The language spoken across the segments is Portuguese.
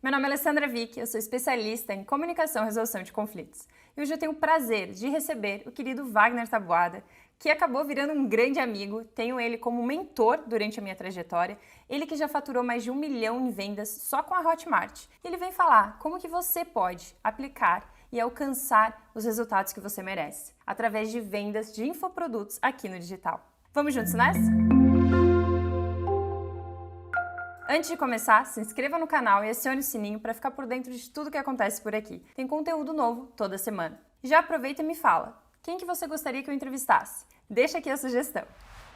Meu nome é Alessandra Vick, eu sou especialista em comunicação e resolução de conflitos. E hoje eu tenho o prazer de receber o querido Wagner Taboada, que acabou virando um grande amigo. Tenho ele como mentor durante a minha trajetória. Ele que já faturou mais de 1 milhão em vendas só com a Hotmart. E ele vem falar como que você pode aplicar e alcançar os resultados que você merece, através de vendas de infoprodutos aqui no digital. Vamos juntos nessa? Antes de começar, se inscreva no canal e acione o sininho para ficar por dentro de tudo que acontece por aqui. Tem conteúdo novo toda semana. Já aproveita e me fala, quem que você gostaria que eu entrevistasse? Deixa aqui a sugestão.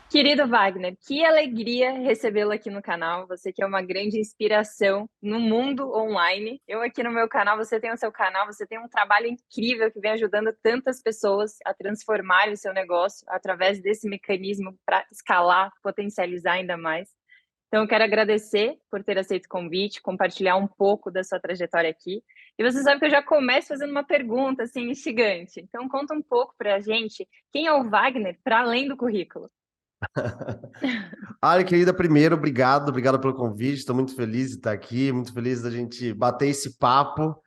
Querido Wagner, que alegria recebê-lo aqui no canal. Você que é uma grande inspiração no mundo online. Eu aqui no meu canal, você tem o seu canal, você tem um trabalho incrível que vem ajudando tantas pessoas a transformarem o seu negócio através desse mecanismo para escalar, potencializar ainda mais. Então, eu quero agradecer por ter aceito o convite, compartilhar um pouco da sua trajetória aqui. E você sabe que eu já começo fazendo uma pergunta, assim, instigante. Então, conta um pouco para a gente quem é o Wagner para além do currículo. Ari, querida, primeiro, obrigado pelo convite. Estou muito feliz de estar aqui, muito feliz da gente bater esse papo.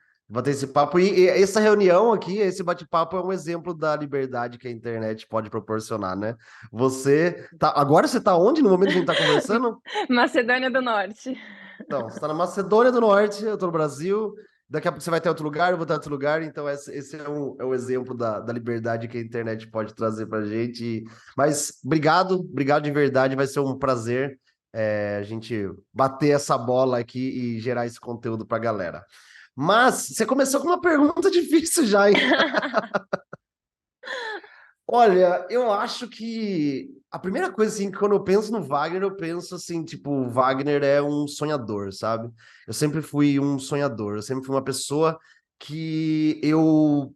E essa reunião aqui, esse bate-papo é um exemplo da liberdade que a internet pode proporcionar, né? Agora você está onde no momento que a gente está conversando? Macedônia do Norte. Então, você está na Macedônia do Norte, eu estou no Brasil. Daqui a pouco você vai ter outro lugar, eu vou estar em outro lugar. Então, esse é o exemplo da liberdade que a internet pode trazer para a gente. Mas obrigado de verdade. Vai ser um prazer a gente bater essa bola aqui e gerar esse conteúdo para a galera. Mas você começou com uma pergunta difícil já, hein? Olha, eu acho que a primeira coisa, assim, que quando eu penso no Wagner, eu penso assim, tipo, o Wagner é um sonhador, sabe? Eu sempre fui um sonhador, eu sempre fui uma pessoa que eu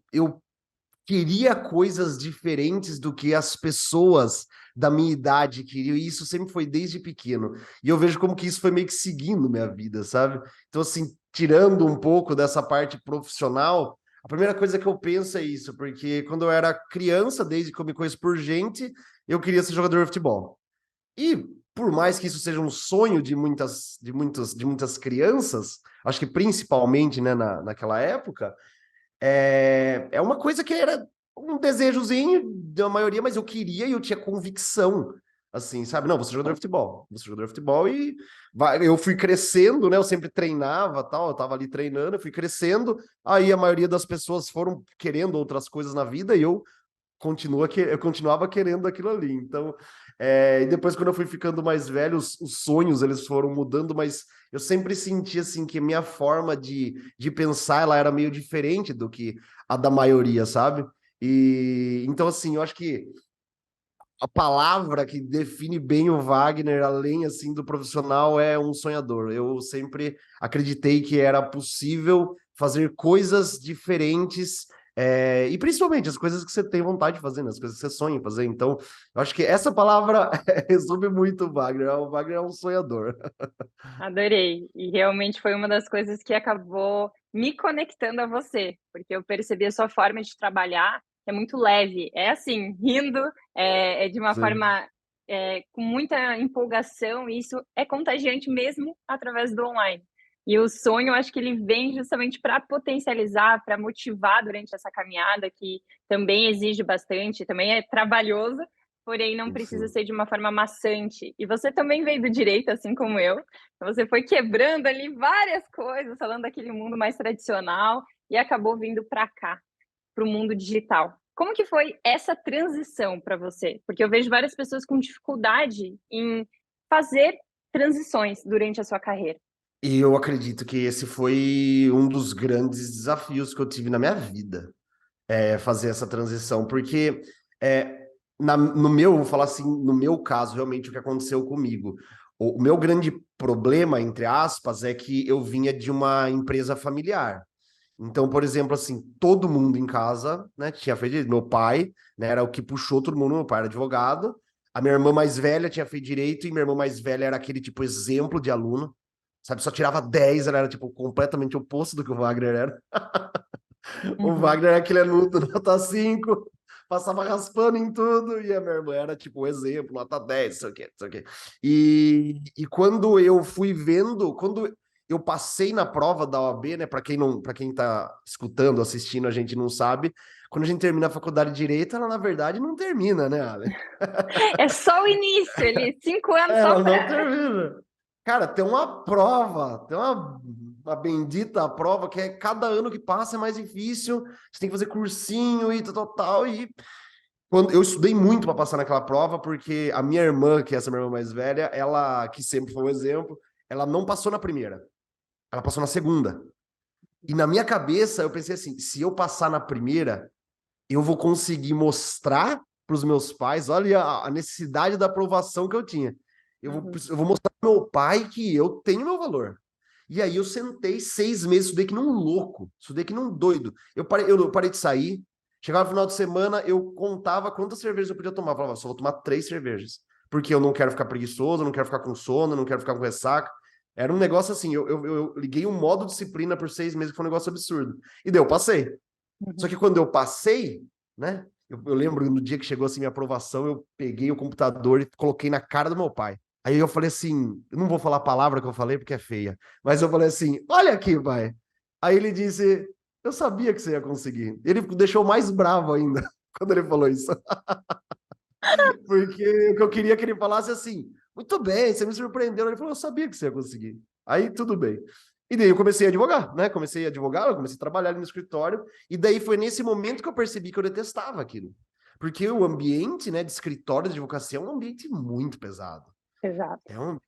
queria coisas diferentes do que as pessoas da minha idade queriam, e isso sempre foi desde pequeno. E eu vejo como que isso foi meio que seguindo minha vida, sabe? Então, assim, tirando um pouco dessa parte profissional, a primeira coisa que eu penso é isso, porque quando eu era criança, desde que eu me conheço por gente, eu queria ser jogador de futebol. E por mais que isso seja um sonho de muitas crianças, acho que principalmente, né, naquela época, é uma coisa que era um desejozinho da maioria, mas eu queria e eu tinha convicção, assim, sabe? Não, vou ser jogador de futebol. Vou ser jogador de futebol e eu fui crescendo, né? Eu sempre treinava, tal, eu tava ali treinando, eu fui crescendo, aí a maioria das pessoas foram querendo outras coisas na vida e eu continuava querendo aquilo ali. Então, e depois, quando eu fui ficando mais velho, os sonhos eles foram mudando, mas eu sempre senti assim que minha forma de pensar ela era meio diferente do que a da maioria, sabe? E então, assim, eu acho que a palavra que define bem o Wagner, além assim do profissional, é um sonhador. Eu sempre acreditei que era possível fazer coisas diferentes, e principalmente as coisas que você tem vontade de fazer, né? As coisas que você sonha em fazer. Então, eu acho que essa palavra resume muito o Wagner. O Wagner é um sonhador. Adorei. E realmente foi uma das coisas que acabou me conectando a você, porque eu percebi a sua forma de trabalhar, que é muito leve. É assim, rindo, é de uma Sim. forma com muita empolgação, e isso é contagiante mesmo através do online. E o sonho, eu acho que ele vem justamente para potencializar, para motivar durante essa caminhada, que também exige bastante, também é trabalhoso, porém não precisa Sim. ser de uma forma maçante. E você também veio do direito, assim como eu, então você foi quebrando ali várias coisas, falando daquele mundo mais tradicional e acabou vindo para cá, para o mundo digital. Como que foi essa transição para você? Porque eu vejo várias pessoas com dificuldade em fazer transições durante a sua carreira. E eu acredito que esse foi um dos grandes desafios que eu tive na minha vida. Fazer essa transição, porque no meu, vou falar assim, no meu caso, realmente o que aconteceu comigo. O meu grande problema, entre aspas, é que eu vinha de uma empresa familiar. Então, por exemplo, assim, todo mundo em casa, né, tinha feito direito. Meu pai, né, era o que puxou todo mundo, meu pai era advogado. A minha irmã mais velha tinha feito direito e minha irmã mais velha era aquele tipo exemplo de aluno, sabe? Só tirava 10, ela era tipo completamente oposto do que o Wagner era. O Uhum. Wagner é aquele aluno nota 5, passava raspando em tudo, e a minha irmã era tipo um exemplo, nota 10, não sei o quê, não sei o quê. E quando eu fui vendo, quando eu passei na prova da OAB, né? Para quem tá escutando, assistindo, a gente não sabe. Quando a gente termina a faculdade de Direito, ela na verdade não termina, né, Ale? É só o início, ele 5 anos só Ela não pra... termina. Cara, tem uma prova, tem uma bendita prova que é cada ano que passa é mais difícil. Você tem que fazer cursinho e tal. E quando eu estudei muito para passar naquela prova, porque a minha irmã, que é essa minha irmã mais velha, ela, que sempre foi um exemplo, ela não passou na primeira, ela passou na segunda. E na minha cabeça, eu pensei assim: se eu passar na primeira, eu vou conseguir mostrar para os meus pais, olha a necessidade da aprovação que eu tinha. Eu vou mostrar pro meu pai que eu tenho meu valor. E aí eu sentei 6 meses, estudei que nem um louco, estudei que nem um doido. Eu parei de sair, chegava no final de semana, eu contava quantas cervejas eu podia tomar. Eu falava, só vou tomar 3 cervejas. Porque eu não quero ficar preguiçoso, eu não quero ficar com sono, eu não quero ficar com ressaca. Era um negócio assim, eu liguei um modo disciplina por 6 meses, que foi um negócio absurdo. E daí eu passei. Só que quando eu passei, né? Eu lembro no dia que chegou assim minha aprovação, eu peguei o computador e coloquei na cara do meu pai. Aí eu falei assim, eu não vou falar a palavra que eu falei porque é feia, mas eu falei assim, olha aqui, pai. Aí ele disse, eu sabia que você ia conseguir. Ele deixou mais bravo ainda quando ele falou isso. Porque o que eu queria que ele falasse assim, muito bem, você me surpreendeu. Ele falou, eu sabia que você ia conseguir. Aí tudo bem. E daí eu comecei a advogar, né? Comecei a advogar, eu comecei a trabalhar ali no escritório. E daí foi nesse momento que eu percebi que eu detestava aquilo. Porque o ambiente, né, de escritório de advocacia é um ambiente muito pesado. Exato. É um,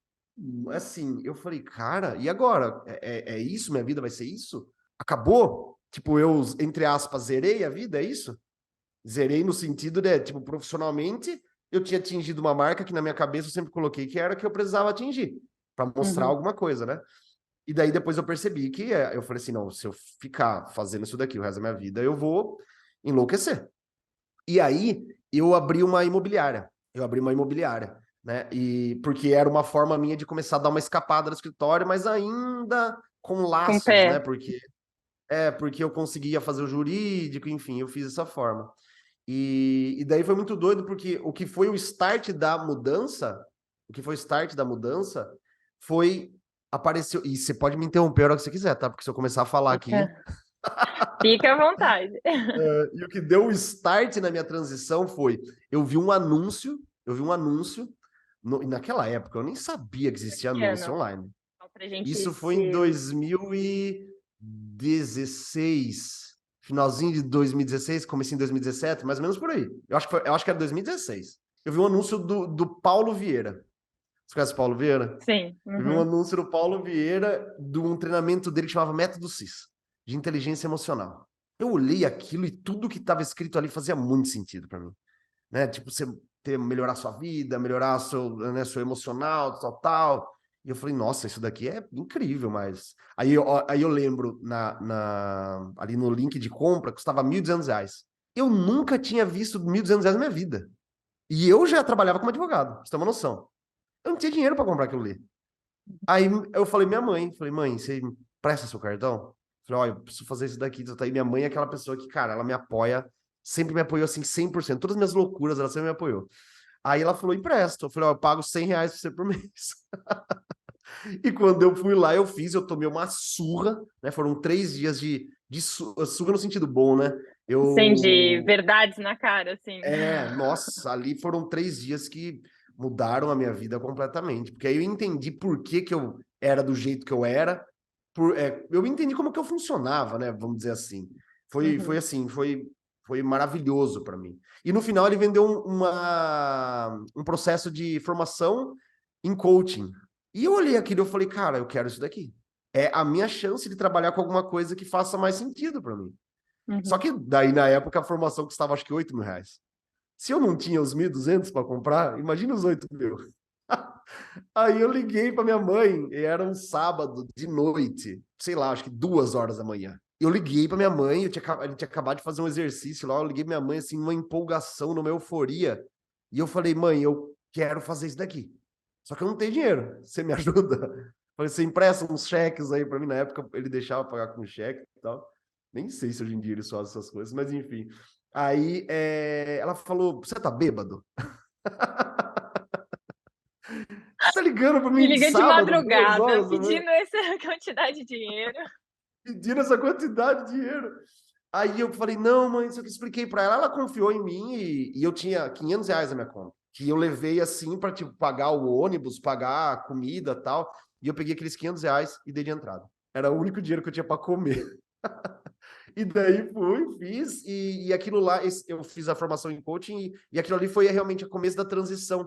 assim, eu falei, cara, e agora? É isso? Minha vida vai ser isso? Acabou? Tipo, eu, entre aspas, zerei a vida, é isso? Zerei no sentido de, tipo, profissionalmente, eu tinha atingido uma marca que na minha cabeça eu sempre coloquei que era que eu precisava atingir, para mostrar alguma coisa, né? E daí depois eu percebi que eu falei assim, não, se eu ficar fazendo isso daqui o resto da minha vida, eu vou enlouquecer. E aí eu abri uma imobiliária. Eu abri uma imobiliária, né? E porque era uma forma minha de começar a dar uma escapada no escritório, mas ainda com Com o laços, né? pé. Porque eu conseguia fazer o jurídico, enfim, eu fiz dessa forma. E daí foi muito doido, porque o que foi o start da mudança, o que foi o start da mudança foi apareceu. E você pode me interromper a hora que você quiser, tá? Porque se eu começar a falar aqui. Fica à vontade. E o que deu o start na minha transição foi: eu vi um anúncio, e naquela época eu nem sabia que existia Que anúncio ano? online. Só pra gente Isso foi em se... 2016, finalzinho de 2016, comecinho de 2017, mais ou menos por aí. Eu acho que era 2016. Eu vi um anúncio do Paulo Vieira. Você conhece o Paulo Vieira? Sim. Eu vi um anúncio do Paulo Vieira de um treinamento dele que chamava Método CIS, de inteligência emocional. Eu olhei aquilo e tudo que estava escrito ali fazia muito sentido para mim, né? Tipo, você melhorar sua vida, melhorar seu emocional, tal. E eu falei, nossa, isso daqui é incrível, mas... Aí eu lembro, ali no link de compra, custava R$ 1.200. Eu nunca tinha visto R$ 1.200 na minha vida. E eu já trabalhava como advogado, pra você ter uma noção. Eu não tinha dinheiro para comprar aquilo ali. Aí eu falei, mãe, você empresta seu cartão? Falei, olha, eu preciso fazer isso daqui. Aí minha mãe é aquela pessoa que, cara, ela me apoia, sempre me apoiou assim, 100%. Todas as minhas loucuras, ela sempre me apoiou. Aí ela falou, empresta. Eu falei, ó, eu pago R$ 100 pra você por mês. E quando eu fui lá, eu tomei uma surra, né? Foram 3 dias de surra no sentido bom, né? Sem de Eu verdades na cara, assim. Nossa, ali foram 3 dias que mudaram a minha vida completamente. Porque aí eu entendi por que que eu era do jeito que eu era. Eu entendi como que eu funcionava, né? Vamos dizer assim. Foi assim, foi maravilhoso para mim. E no final ele vendeu um processo de formação em coaching. E eu olhei aquilo e eu falei, cara, eu quero isso daqui. É a minha chance de trabalhar com alguma coisa que faça mais sentido para mim. Só que daí, na época, a formação custava acho que R$ 8.000. Se eu não tinha os 1.200 para comprar, imagina os 8.000. Aí eu liguei para minha mãe, e era um sábado de noite, sei lá, acho que 2 horas da manhã. Eu liguei para minha mãe, ele tinha acabado de fazer um exercício lá, eu liguei pra minha mãe, assim, numa empolgação, numa euforia, e eu falei, mãe, eu quero fazer isso daqui. Só que eu não tenho dinheiro, você me ajuda? Falei, você empresta uns cheques aí para mim, na época ele deixava pagar com cheque e tal. Nem sei se hoje em dia ele faz essas coisas, mas enfim. Aí ela falou, você tá bêbado? Você tá ligando pra Me mim liga de sábado, 2 madrugada, horas da manhã, pedindo essa quantidade de dinheiro. pedindo essa quantidade de dinheiro. Aí eu falei, não, mãe, isso que eu expliquei pra ela. Ela confiou em mim e eu tinha R$ 500 na minha conta. Que eu levei assim pra, tipo, pagar o ônibus, pagar a comida e tal. E eu peguei aqueles R$ 500 e dei de entrada. Era o único dinheiro que eu tinha pra comer. E daí fui, fiz, e aquilo lá, eu fiz a formação em coaching, e aquilo ali foi realmente o começo da transição,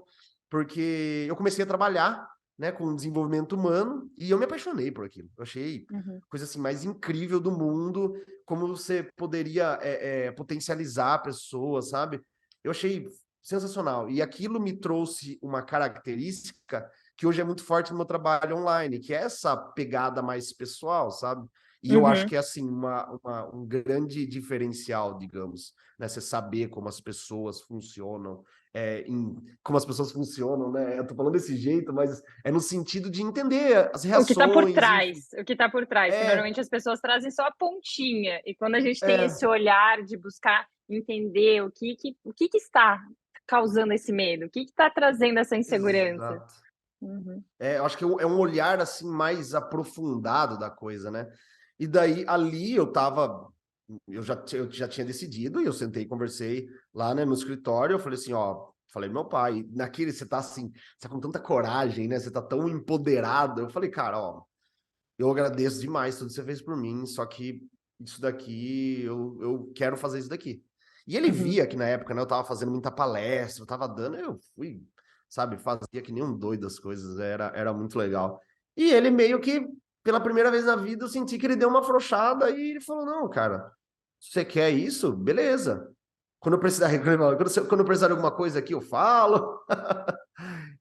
porque eu comecei a trabalhar, né, com desenvolvimento humano, e eu me apaixonei por aquilo. Eu achei Uhum. a coisa assim mais incrível do mundo, como você poderia potencializar a pessoa, sabe? Eu achei sensacional. E aquilo me trouxe uma característica que hoje é muito forte no meu trabalho online, que é essa pegada mais pessoal, sabe? E eu acho Uhum. que é assim, um grande diferencial, digamos, né? Você saber como as pessoas funcionam, como as pessoas funcionam, né? Eu tô falando desse jeito, mas é no sentido de entender as O que está por reações, enfim. trás, o que está por trás, que É, normalmente as pessoas trazem só a pontinha, e quando a gente tem é, esse olhar de buscar entender o que está causando esse medo, o que está trazendo essa insegurança. exato. Uhum. Eu acho que é um olhar assim mais aprofundado da coisa, né? E daí ali eu já tinha decidido e eu sentei e conversei lá, né, no escritório. Eu falei assim, ó, falei meu pai, naquele você tá assim, você tá com tanta coragem, né? Você tá tão empoderado. Eu falei, cara, ó, eu agradeço demais tudo que você fez por mim, só que isso daqui eu quero fazer isso daqui. E ele Uhum. via que na época, né, eu tava fazendo muita palestra, eu tava dando, eu fui, sabe, fazia que nem um doido as coisas, era muito legal. E ele meio que, pela primeira vez na vida, eu senti que ele deu uma afrouxada e ele falou: não, cara, se você quer isso, beleza. Quando eu precisar reclamar, quando eu precisar de alguma coisa aqui, eu falo.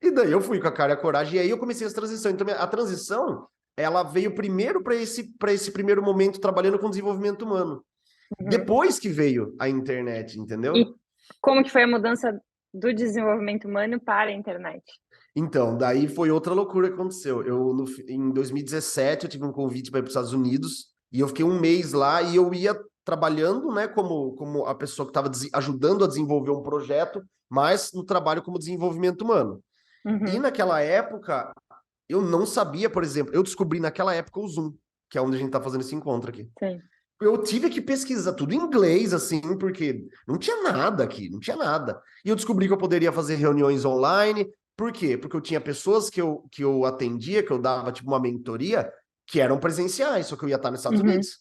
E daí eu fui com a cara e a coragem, e aí eu comecei essa transição. Então, a transição, ela veio primeiro para esse primeiro momento trabalhando com desenvolvimento humano. Uhum. Depois que veio a internet, E entendeu? como que foi a mudança do desenvolvimento humano para a internet? Então, daí foi outra loucura que aconteceu. Em 2017, eu tive um convite para ir para os Estados Unidos e eu fiquei um mês lá e eu ia trabalhando, né, como a pessoa que estava ajudando a desenvolver um projeto, mas no trabalho como desenvolvimento humano. E Uhum. naquela época, eu não sabia, por exemplo, eu descobri naquela época o Zoom, que é onde a gente está fazendo esse encontro aqui. Sim. Eu tive que pesquisar tudo em inglês, assim, porque não tinha nada aqui, não tinha nada. E eu descobri que eu poderia fazer reuniões online. Por quê? Porque eu tinha pessoas que eu atendia, que eu dava, tipo, uma mentoria, que eram presenciais, só que eu ia estar nos Estados Uhum. Unidos.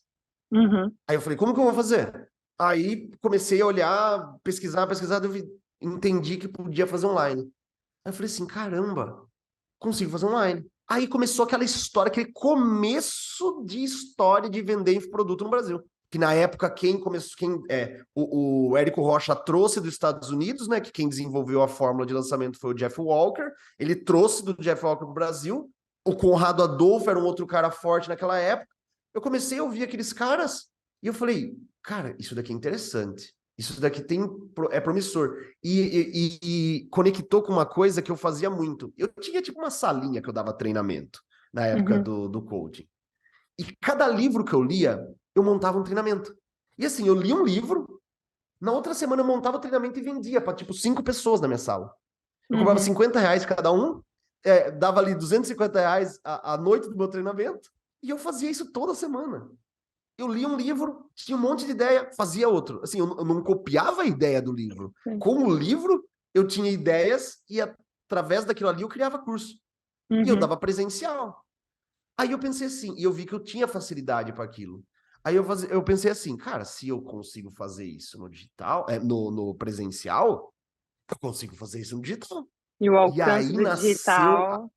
Uhum. Aí eu falei, como que eu vou fazer? Aí comecei a olhar, pesquisar, entendi que podia fazer online. Aí eu falei assim, caramba, consigo fazer online. Aí começou aquela história, aquele começo de história de vender infoproduto no Brasil. Que na época quem começou, o Érico Rocha trouxe dos Estados Unidos, né? Que quem desenvolveu a fórmula de lançamento foi o Jeff Walker. Ele trouxe do Jeff Walker para o Brasil. O Conrado Adolfo era um outro cara forte naquela época. Eu comecei a ouvir aqueles caras e eu falei, cara, isso daqui é interessante. Isso daqui é promissor. E conectou com uma coisa que eu fazia muito. Eu tinha tipo uma salinha que eu dava treinamento na época Uhum. do coaching. E cada livro que eu lia, eu montava um treinamento. E assim, eu lia um livro, na outra semana eu montava o treinamento e vendia para tipo 5 pessoas na minha sala. Eu cobrava Uhum. R$ 50 cada um, dava ali R$ 250 a noite do meu treinamento, e eu fazia isso toda semana. Eu lia um livro, tinha um monte de ideia, fazia outro. Assim, eu não copiava a ideia do livro. Sim. Com o livro, eu tinha ideias e através daquilo ali eu criava curso. E eu Uhum. dava presencial. Aí eu pensei assim, e eu vi que eu tinha facilidade para aquilo. Aí eu pensei assim, cara, se eu consigo fazer isso no digital, no presencial, eu consigo fazer isso no digital. E o E alcance aí do nasceu, digital.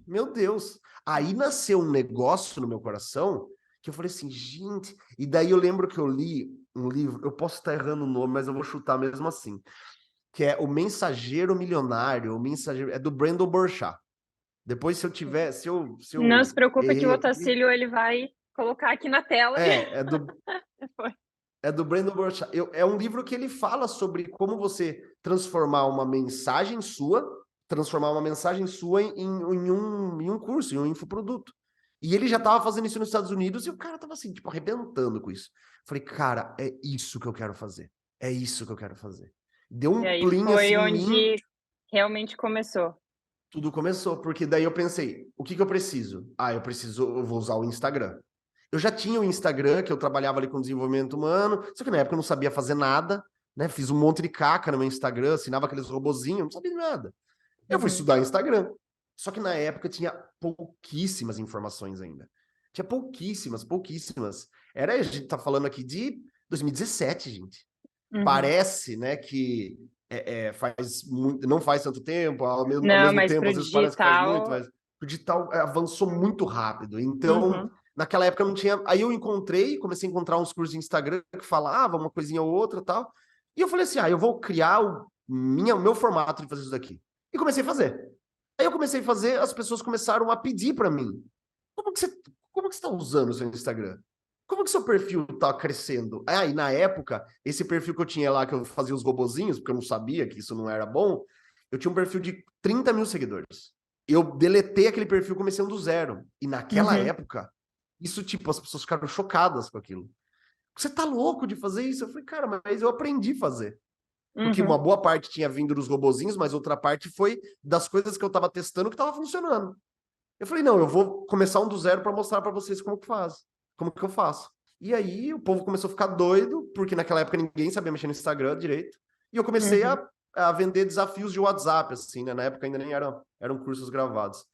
meu Deus, aí nasceu um negócio no meu coração que eu falei assim, gente, e daí eu lembro que eu li um livro, eu posso estar errando o nome, mas eu vou chutar mesmo assim, que é O Mensageiro Milionário, é do Brandon Burchard. Depois, se eu tiver, se Não se eu preocupe que o errei aqui, Otacílio ele vai colocar aqui na tela. é, é do, Foi. é do Brandon Burchard. É um livro que ele fala sobre como você transformar uma mensagem sua em um curso, em um infoproduto. E ele já estava fazendo isso nos Estados Unidos e o cara estava assim, tipo, arrebentando com isso. Falei, cara, é isso que eu quero fazer. É isso que eu quero fazer. Deu E um aí plim foi assim em mim. onde realmente começou. Tudo começou, porque daí eu pensei, o que que eu preciso? Eu vou usar o Instagram. Eu já tinha o Instagram, que eu trabalhava ali com desenvolvimento humano, só que na época eu não sabia fazer nada, né? Fiz um monte de caca no meu Instagram, assinava aqueles robozinhos, não sabia nada. Eu fui estudar Instagram. Só que na época tinha pouquíssimas informações ainda. Tinha pouquíssimas, pouquíssimas. A gente tá falando aqui de 2017, gente. Parece, né, que não faz tanto tempo, ao Não, mesmo mas tempo, para o às vezes parece que faz muito, digital. mas o digital avançou muito rápido. Então, naquela época não tinha. Aí eu comecei a encontrar uns cursos de Instagram que falavam uma coisinha ou outra e tal. E eu falei assim: eu vou criar o meu formato de fazer isso daqui. E comecei a fazer. Aí eu comecei a fazer, as pessoas começaram a pedir para mim: como que você, como que você está usando o seu Instagram? Como que seu perfil tá crescendo? E na época, esse perfil que eu tinha lá, que eu fazia os robozinhos, porque eu não sabia que isso não era bom, eu tinha um perfil de 30 mil seguidores. Eu deletei aquele perfil começando do zero. E naquela época, isso, tipo, as pessoas ficaram chocadas com aquilo. Você tá louco de fazer isso? Eu falei, cara, mas eu aprendi a fazer. Porque uma boa parte tinha vindo dos robozinhos, mas outra parte foi das coisas que eu tava testando que tava funcionando. Eu falei, não, eu vou começar um do zero para mostrar para vocês como que faz. Como que eu faço. E aí o povo começou a ficar doido, porque naquela época ninguém sabia mexer no Instagram direito. E eu comecei a vender desafios de WhatsApp, assim, né? Na época ainda nem eram cursos gravados.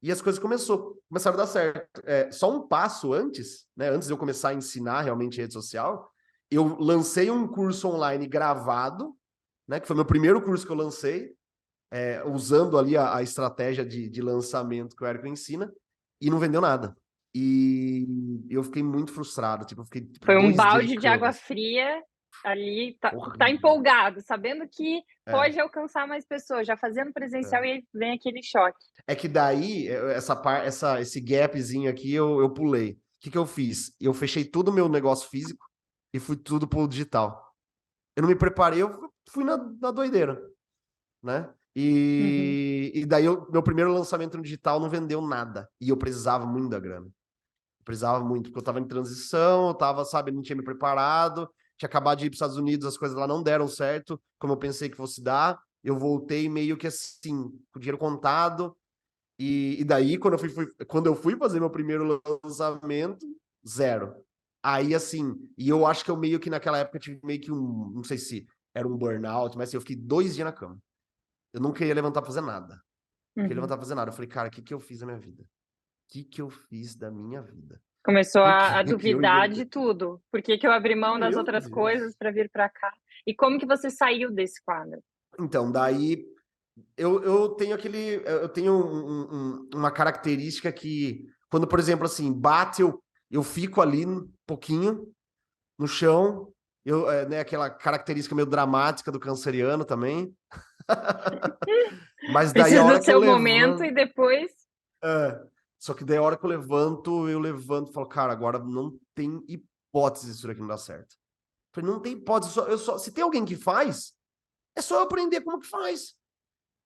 E as coisas começaram a dar certo. Só um passo antes, né? Antes de eu começar a ensinar realmente rede social, eu lancei um curso online gravado, né? Que foi meu primeiro curso que eu lancei, usando ali a estratégia de lançamento que o Érico ensina, e não vendeu nada. E eu fiquei muito frustrado, tipo, eu fiquei tipo, Foi um 2 dias de balde de água cama. fria ali, tá Horrível. empolgado, sabendo que É. pode alcançar mais pessoas, já fazendo presencial É. e aí vem aquele choque. É que daí, esse gapzinho aqui, eu pulei. O que que eu fiz? Eu fechei todo o meu negócio físico e fui tudo pro digital. Eu não me preparei, eu fui na doideira, né? E daí, meu primeiro lançamento no digital não vendeu nada. E eu precisava muito da grana. Precisava muito, porque eu estava em transição, eu tava, sabe, não tinha me preparado, tinha acabado de ir para os Estados Unidos, as coisas lá não deram certo, como eu pensei que fosse dar. Eu voltei meio que assim, com o dinheiro contado. E daí, quando eu fui fazer meu primeiro lançamento, zero. Aí, assim, e eu acho que eu meio que naquela época tive meio que não sei se era um burnout, mas assim, eu fiquei 2 dias na cama. Eu não queria levantar pra fazer nada. Não queria levantar pra fazer nada. Eu falei, cara, o que que eu fiz da minha vida? O que que eu fiz da minha vida? Começou Por a que que eu duvidar inventei? de tudo. Por que que eu abri mão das Meu outras Deus. coisas para vir para cá? E como que você saiu desse quadro? Então, daí eu tenho uma característica que quando, por exemplo, assim, bate, eu fico ali um pouquinho no chão, né, aquela característica meio dramática do canceriano também. Mas daí a Precisa hora do que eu seu momento e levanto, depois. é, só que daí a hora que eu levanto e falo, cara, agora não tem hipótese isso aqui não dar certo. Eu falei, não tem hipótese, se tem alguém que faz, é só eu aprender como que faz.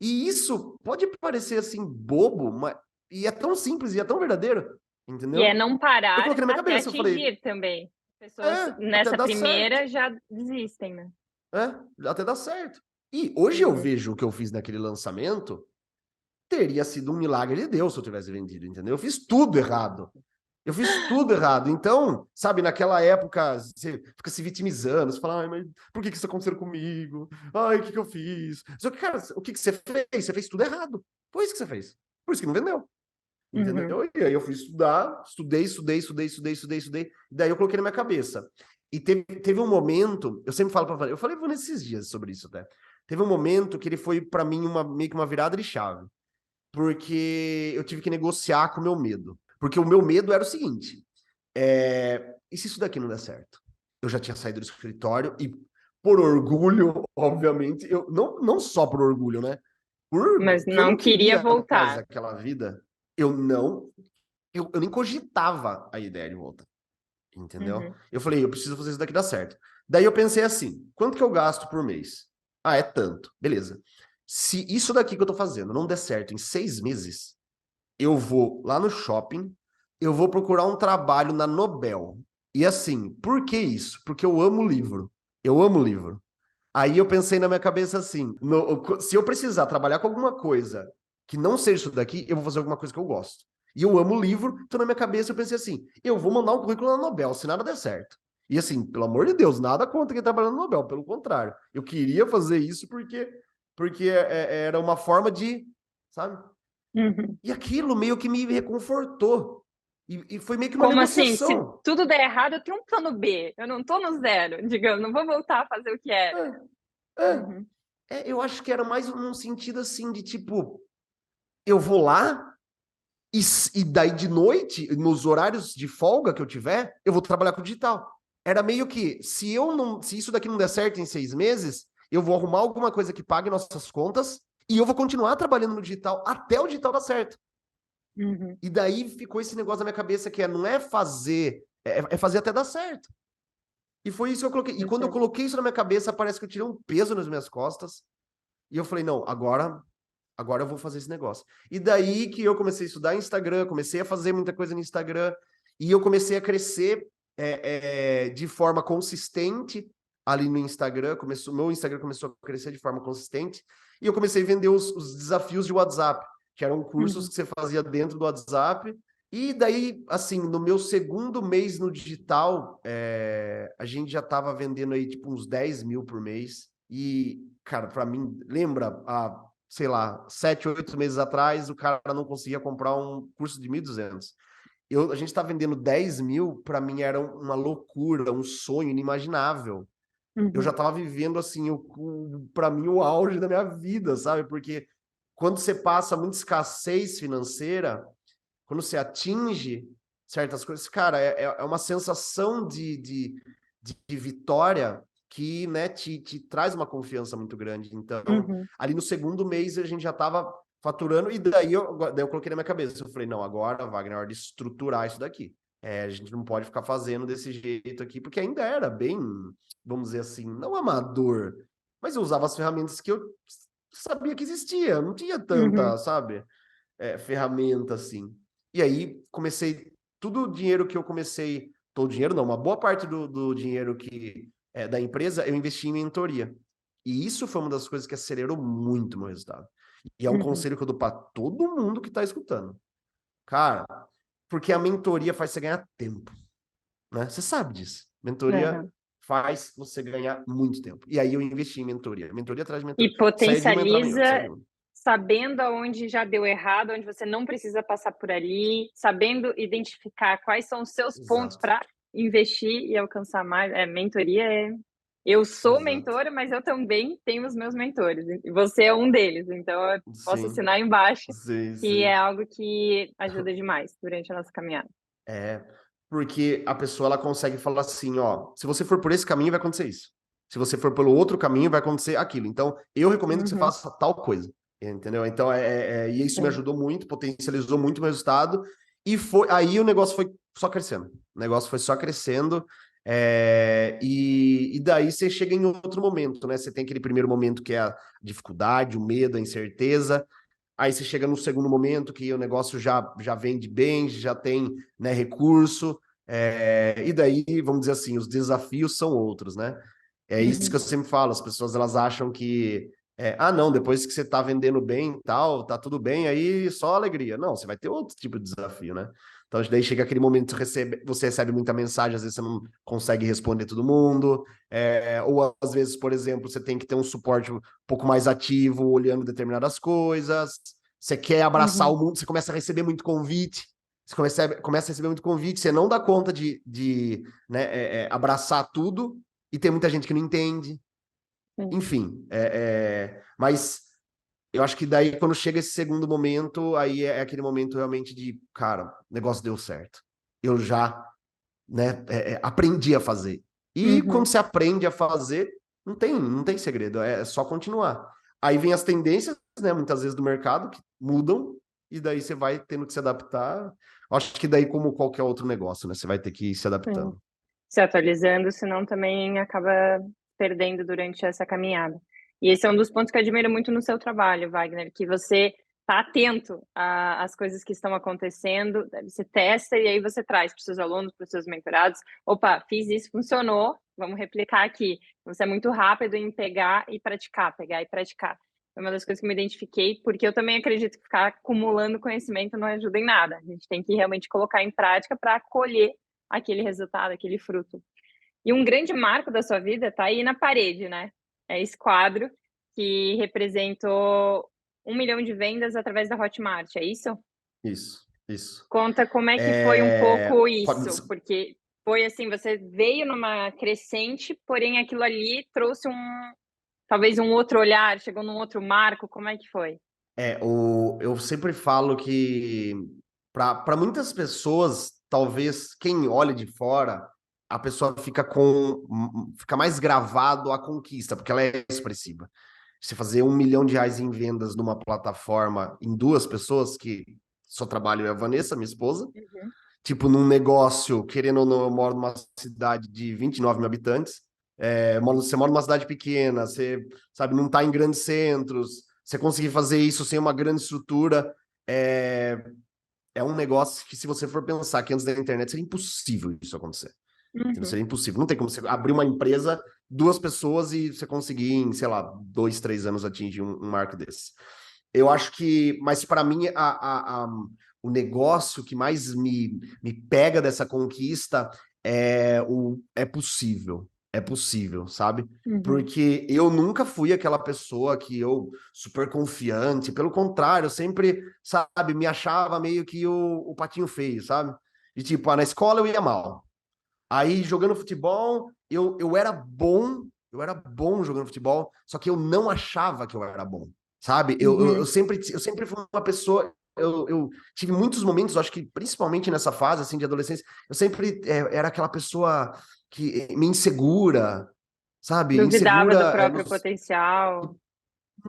E isso pode parecer assim bobo, mas e é tão simples e é tão verdadeiro, E é entendeu? não Eu parar coloquei na minha até cabeça, eu falei, atingir também. Pessoas até nessa dá certo, primeira já desistem, né? até dá certo. E hoje eu vejo o que eu fiz naquele lançamento, teria sido um milagre de Deus se eu tivesse vendido, entendeu? Eu fiz tudo errado. Eu fiz tudo errado. Então, sabe, naquela época, você fica se vitimizando, você fala, ai, mas por que que isso aconteceu comigo? Ai, o que que eu fiz? Só que, cara, o que que você fez? Você fez tudo errado. Foi isso que você fez. Por isso que não vendeu. Entendeu? E aí eu fui estudar, estudei. Daí eu coloquei na minha cabeça. E teve um momento, eu sempre falo pra eu falei nesses dias sobre isso até. Teve um momento que ele foi pra mim meio que uma virada de chave. Porque eu tive que negociar com o meu medo. Porque o meu medo era o seguinte: e se isso daqui não der certo? Eu já tinha saído do escritório e, por orgulho, obviamente, eu não só por orgulho, né? Mas Porque eu não não queria queria mais voltar. aquela vida, eu nem cogitava a ideia de voltar. Entendeu? Eu falei, eu preciso fazer isso daqui dar certo. Daí eu pensei assim: quanto que eu gasto por mês? É tanto. Beleza. Se isso daqui que eu tô fazendo não der certo em 6 meses, eu vou lá no shopping, eu vou procurar um trabalho na Nobel. E assim, por que isso? Porque eu amo livro. Eu amo livro. Aí eu pensei na minha cabeça assim, se eu precisar trabalhar com alguma coisa que não seja isso daqui, eu vou fazer alguma coisa que eu gosto. E eu amo livro, então na minha cabeça eu pensei assim, eu vou mandar um currículo na Nobel, se nada der certo. E assim, pelo amor de Deus, nada contra quem trabalha na Nobel, pelo contrário. Eu queria fazer isso porque era uma forma de, sabe? Uhum. E aquilo meio que me reconfortou. E foi meio que uma Como assim? Se negociação. tudo der errado, eu tenho um plano B. Eu não tô no zero, digamos, não vou voltar a fazer o que era. É, é, Uhum. eu acho que era mais num sentido assim de tipo, eu vou lá e daí de noite, nos horários de folga que eu tiver, eu vou trabalhar com digital. Era meio que, se isso daqui não der certo em 6 meses, eu vou arrumar alguma coisa que pague nossas contas e eu vou continuar trabalhando no digital até o digital dar certo. Uhum. E daí ficou esse negócio na minha cabeça que não é fazer, é fazer até dar certo. E foi isso que eu coloquei. E quando eu Perfeito. coloquei isso na minha cabeça, parece que eu tirei um peso nas minhas costas. E eu falei, não, agora eu vou fazer esse negócio. E daí que eu comecei a estudar Instagram, comecei a fazer muita coisa no Instagram, e eu comecei a crescer de forma consistente ali no Instagram. Meu Instagram começou a crescer de forma consistente, e eu comecei a vender os desafios de WhatsApp, que eram cursos Uhum. que você fazia dentro do WhatsApp. E daí, assim, no meu segundo mês no digital, a gente já estava vendendo aí tipo uns 10 mil por mês. E, cara, para mim, lembra, sei lá, 7, 8 meses atrás, o cara não conseguia comprar um curso de 1.200. A gente tá vendendo 10 mil, para mim era uma loucura, um sonho inimaginável. Eu já Uhum. tava vivendo, assim, para mim, o auge da minha vida, sabe? Porque quando você passa muita escassez financeira, quando você atinge certas coisas, cara, é uma sensação de vitória que, né, te traz uma confiança muito grande. Então, Uhum. ali no segundo mês a gente já estava faturando, e daí eu coloquei na minha cabeça, eu falei, não, agora, Wagner, é hora de estruturar isso daqui. A gente não pode ficar fazendo desse jeito aqui, porque ainda era bem, vamos dizer assim, não amador, mas eu usava as ferramentas que eu sabia que existia, não tinha Uhum. tanta, sabe, ferramenta assim. E aí comecei, todo o dinheiro que eu comecei, todo o dinheiro não, uma boa parte do dinheiro que da empresa eu investi em mentoria. E isso foi uma das coisas que acelerou muito o meu resultado. E é um Uhum. conselho que eu dou para todo mundo que está escutando. Cara, porque a mentoria faz você ganhar tempo, né? Você sabe disso. Mentoria Uhum. faz você ganhar muito tempo. E aí eu investi em mentoria. Mentoria atrás de E mentoria. Saia de uma, entrava em outra, saia potencializa de uma. sabendo aonde já deu errado, onde você não precisa passar por ali, sabendo identificar quais são os seus pontos Exato. para investir e alcançar mais. Mentoria é. Eu sou Exato. mentora, mas eu também tenho os meus mentores. E você é um deles, então eu posso Sim. assinar embaixo Sim, que é sim. algo que ajuda demais durante a nossa caminhada. É, porque a pessoa ela consegue falar assim, ó, se você for por esse caminho vai acontecer isso. Se você for pelo outro caminho vai acontecer aquilo. Então, eu recomendo que você Uhum. faça tal coisa, entendeu? Então, e isso me Sim. ajudou muito, potencializou muito o meu resultado e foi aí o negócio foi só crescendo. O negócio foi só crescendo. E daí você chega em outro momento, né? Você tem aquele primeiro momento que é a dificuldade, o medo, a incerteza. Aí você chega no segundo momento que o negócio já vende bem, já tem, né, recurso, e daí, vamos dizer assim, os desafios são outros, né? É isso que Uhum. eu sempre falo, as pessoas elas acham que, não, depois que você tá vendendo bem e tal, tá tudo bem, aí só alegria. Não, você vai ter outro tipo de desafio, né? Então, daí chega aquele momento que você recebe muita mensagem, às vezes você não consegue responder todo mundo, ou às vezes, por exemplo, você tem que ter um suporte um pouco mais ativo, olhando determinadas coisas. Você quer abraçar Uhum. o mundo, você começa a receber muito convite, você começa a receber muito convite, você não dá conta de né, abraçar tudo, e tem muita gente que não entende. Sim. Enfim, mas eu acho que daí, quando chega esse segundo momento, aí é aquele momento realmente de, cara, o negócio deu certo. Eu já, né, aprendi a fazer. E quando Uhum. você aprende a fazer, não tem segredo, é só continuar. Aí vem as tendências, né, muitas vezes do mercado, que mudam, e daí você vai tendo que se adaptar. Acho que daí, como qualquer outro negócio, né, você vai ter que ir se Sim. adaptando. Se atualizando, senão também acaba perdendo durante essa caminhada. E esse é um dos pontos que eu admiro muito no seu trabalho, Wagner, que você está atento às coisas que estão acontecendo, você testa e aí você traz para os seus alunos, para os seus mentorados. Opa, fiz isso, funcionou, vamos replicar aqui. Você é muito rápido em pegar e praticar, pegar e praticar. Foi uma das coisas que eu me identifiquei, porque eu também acredito que ficar acumulando conhecimento não ajuda em nada. A gente tem que realmente colocar em prática para colher aquele resultado, aquele fruto. E um grande marco da sua vida está aí na parede, né? É esse quadro que representou 1 milhão de vendas através da Hotmart, é isso? Isso. Conta como é que foi um pouco Pode- isso, porque foi assim, você veio numa crescente, porém aquilo ali trouxe talvez um outro olhar, chegou num outro marco, como é que foi? eu sempre falo que para muitas pessoas, talvez quem olha de fora, a pessoa fica mais gravado a conquista, porque ela é expressiva. Você fazer R$ 1 milhão em vendas numa plataforma em 2 pessoas, que só trabalho é a Vanessa, minha esposa, Uhum. tipo, num negócio, querendo ou não, eu moro numa cidade de 29 mil habitantes, você mora numa cidade pequena, você, sabe, não está em grandes centros, você conseguir fazer isso sem uma grande estrutura, é um negócio que, se você for pensar que antes da internet, seria impossível isso acontecer. Entendeu? Uhum. Seria impossível. Não tem como você abrir uma empresa, 2 pessoas e você conseguir, em, sei lá, 2, 3 anos atingir um marco desse. Eu acho que, mas para mim, o negócio que mais me pega dessa conquista é possível. É possível, sabe? Uhum. Porque eu nunca fui aquela pessoa que eu super confiante, pelo contrário, eu sempre, sabe, me achava meio que o patinho feio, sabe? E tipo, na escola eu ia mal. Aí, jogando futebol, eu era bom jogando futebol, só que eu não achava que eu era bom, sabe? Uhum. Eu sempre fui uma pessoa. Eu tive muitos momentos, acho que principalmente nessa fase assim de adolescência, eu sempre era aquela pessoa que me insegura, sabe? Duvidava do Insegura. próprio potencial.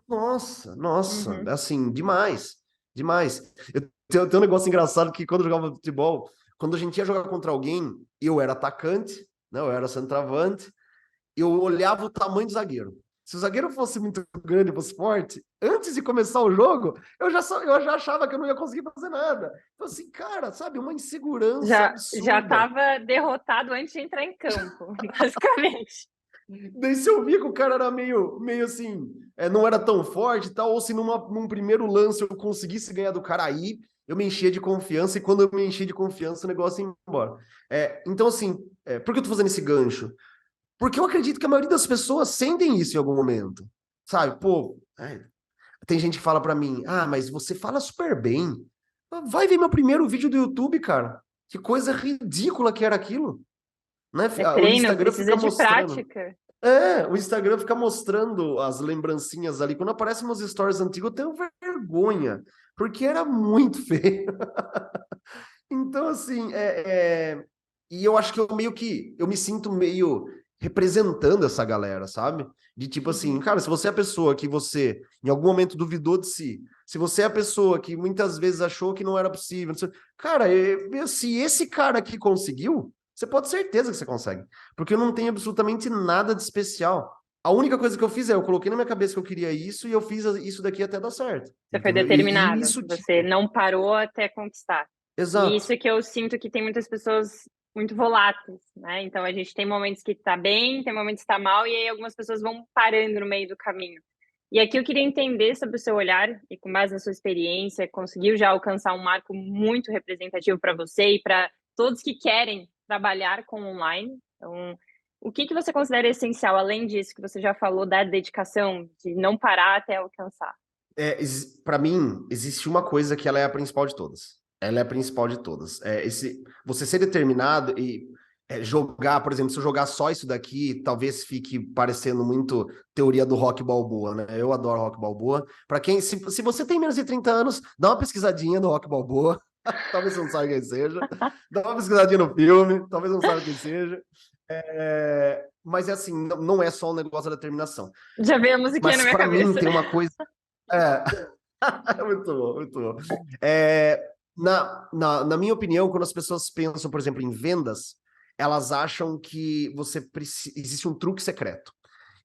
Nossa, Uhum. assim, demais, demais. Eu tenho um negócio engraçado que quando eu jogava futebol, quando a gente ia jogar contra alguém, eu era atacante, né? Eu era centroavante, eu olhava o tamanho do zagueiro. Se o zagueiro fosse muito grande, fosse forte, antes de começar o jogo, eu já achava que eu não ia conseguir fazer nada. Então, assim, cara, sabe, uma insegurança Já absurda. estava derrotado antes de entrar em campo, basicamente. Daí se eu via que o cara era meio assim, não era tão forte e tal, ou se num primeiro lance eu conseguisse ganhar do cara aí, eu me enchia de confiança, e quando eu me enchia de confiança, o negócio ia embora. Então, assim, por que eu tô fazendo esse gancho? Porque eu acredito que a maioria das pessoas sentem isso em algum momento. Sabe, pô, tem gente que fala pra mim, mas você fala super bem. Vai ver meu primeiro vídeo do YouTube, cara. Que coisa ridícula que era aquilo. Né? É O treino, Instagram precisa fica de mostrando. prática. O Instagram fica mostrando as lembrancinhas ali. Quando aparecem meus stories antigos, eu tenho vergonha, porque era muito feio. Então, assim, e eu acho que eu me sinto meio representando essa galera, sabe? De tipo assim, Uhum. cara, se você é a pessoa que você em algum momento duvidou de si, se você é a pessoa que muitas vezes achou que não era possível, não sei- cara, se esse cara aqui conseguiu, você pode ter certeza que você consegue, porque eu não tenho absolutamente nada de especial. A única coisa que eu fiz eu coloquei na minha cabeça que eu queria isso e eu fiz isso daqui até dar certo, Você foi entendeu? E determinado, isso, você tipo, não parou até conquistar. E exato. isso que eu sinto que tem muitas pessoas muito voláteis, né? Então a gente tem momentos que tá bem, tem momentos que tá mal, e aí algumas pessoas vão parando no meio do caminho. E aqui eu queria entender sobre o seu olhar, e com base na sua experiência, conseguiu já alcançar um marco muito representativo para você e para todos que querem trabalhar com online. Então, o que você considera essencial, além disso que você já falou, da dedicação, de não parar até alcançar? Para mim, existe uma coisa que ela é a principal de todas. Ela é a principal de todas. Você ser determinado e jogar, por exemplo, se eu jogar só isso daqui, talvez fique parecendo muito teoria do Rock Balboa, né? Eu adoro Rock Balboa. Para quem, se você tem menos de 30 anos, dá uma pesquisadinha no Rock Balboa. Talvez você não saiba quem seja. Dá uma pesquisadinha no filme, talvez não saiba quem seja. Mas é assim, não é só um negócio da determinação. Já veio a musiquinha na Mas minha para mim cabeça. tem uma coisa. É, muito bom, muito bom. Na minha opinião, quando as pessoas pensam, por exemplo, em vendas, elas acham que existe um truque secreto.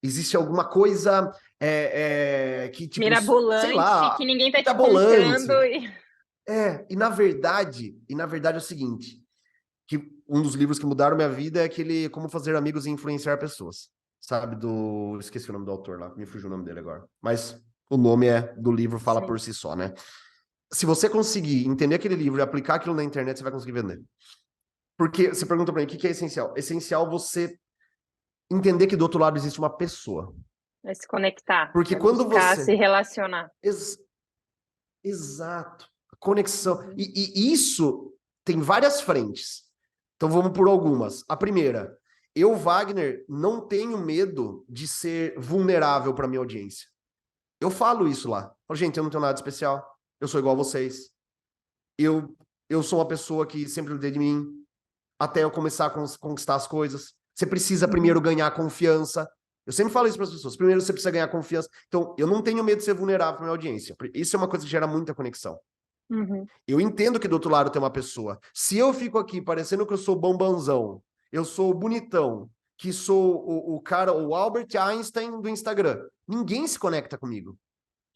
Existe alguma coisa que, tipo, sei Mirabolante, lá, que ninguém tá te contando. mirabolante. E na verdade é o seguinte, que um dos livros que mudaram minha vida é aquele Como Fazer Amigos e Influenciar Pessoas. Sabe, esqueci o nome do autor lá, me fugiu o nome dele agora. Mas O nome do livro fala Sim. por si só, né? Se você conseguir entender aquele livro e aplicar aquilo na internet, você vai conseguir vender. Porque você pergunta pra mim, o que é essencial? Essencial você entender que do outro lado existe uma pessoa. É se conectar, Porque é quando buscar você... se relacionar. Exato. Conexão. E isso tem várias frentes. Então vamos por algumas. A primeira, eu, Wagner, não tenho medo de ser vulnerável para minha audiência. Eu falo isso lá. Falo, gente, eu não tenho nada de especial. Eu sou igual a vocês. Eu sou uma pessoa que sempre lidei de mim até eu começar a conquistar as coisas. Você precisa primeiro ganhar confiança. Eu sempre falo isso para as pessoas. Primeiro você precisa ganhar confiança. Então, eu não tenho medo de ser vulnerável para minha audiência. Isso é uma coisa que gera muita conexão. Eu entendo que do outro lado tem uma pessoa. Se eu fico aqui parecendo que eu sou bombonzão, eu sou bonitão, que sou o cara, o Albert Einstein do Instagram, ninguém se conecta comigo.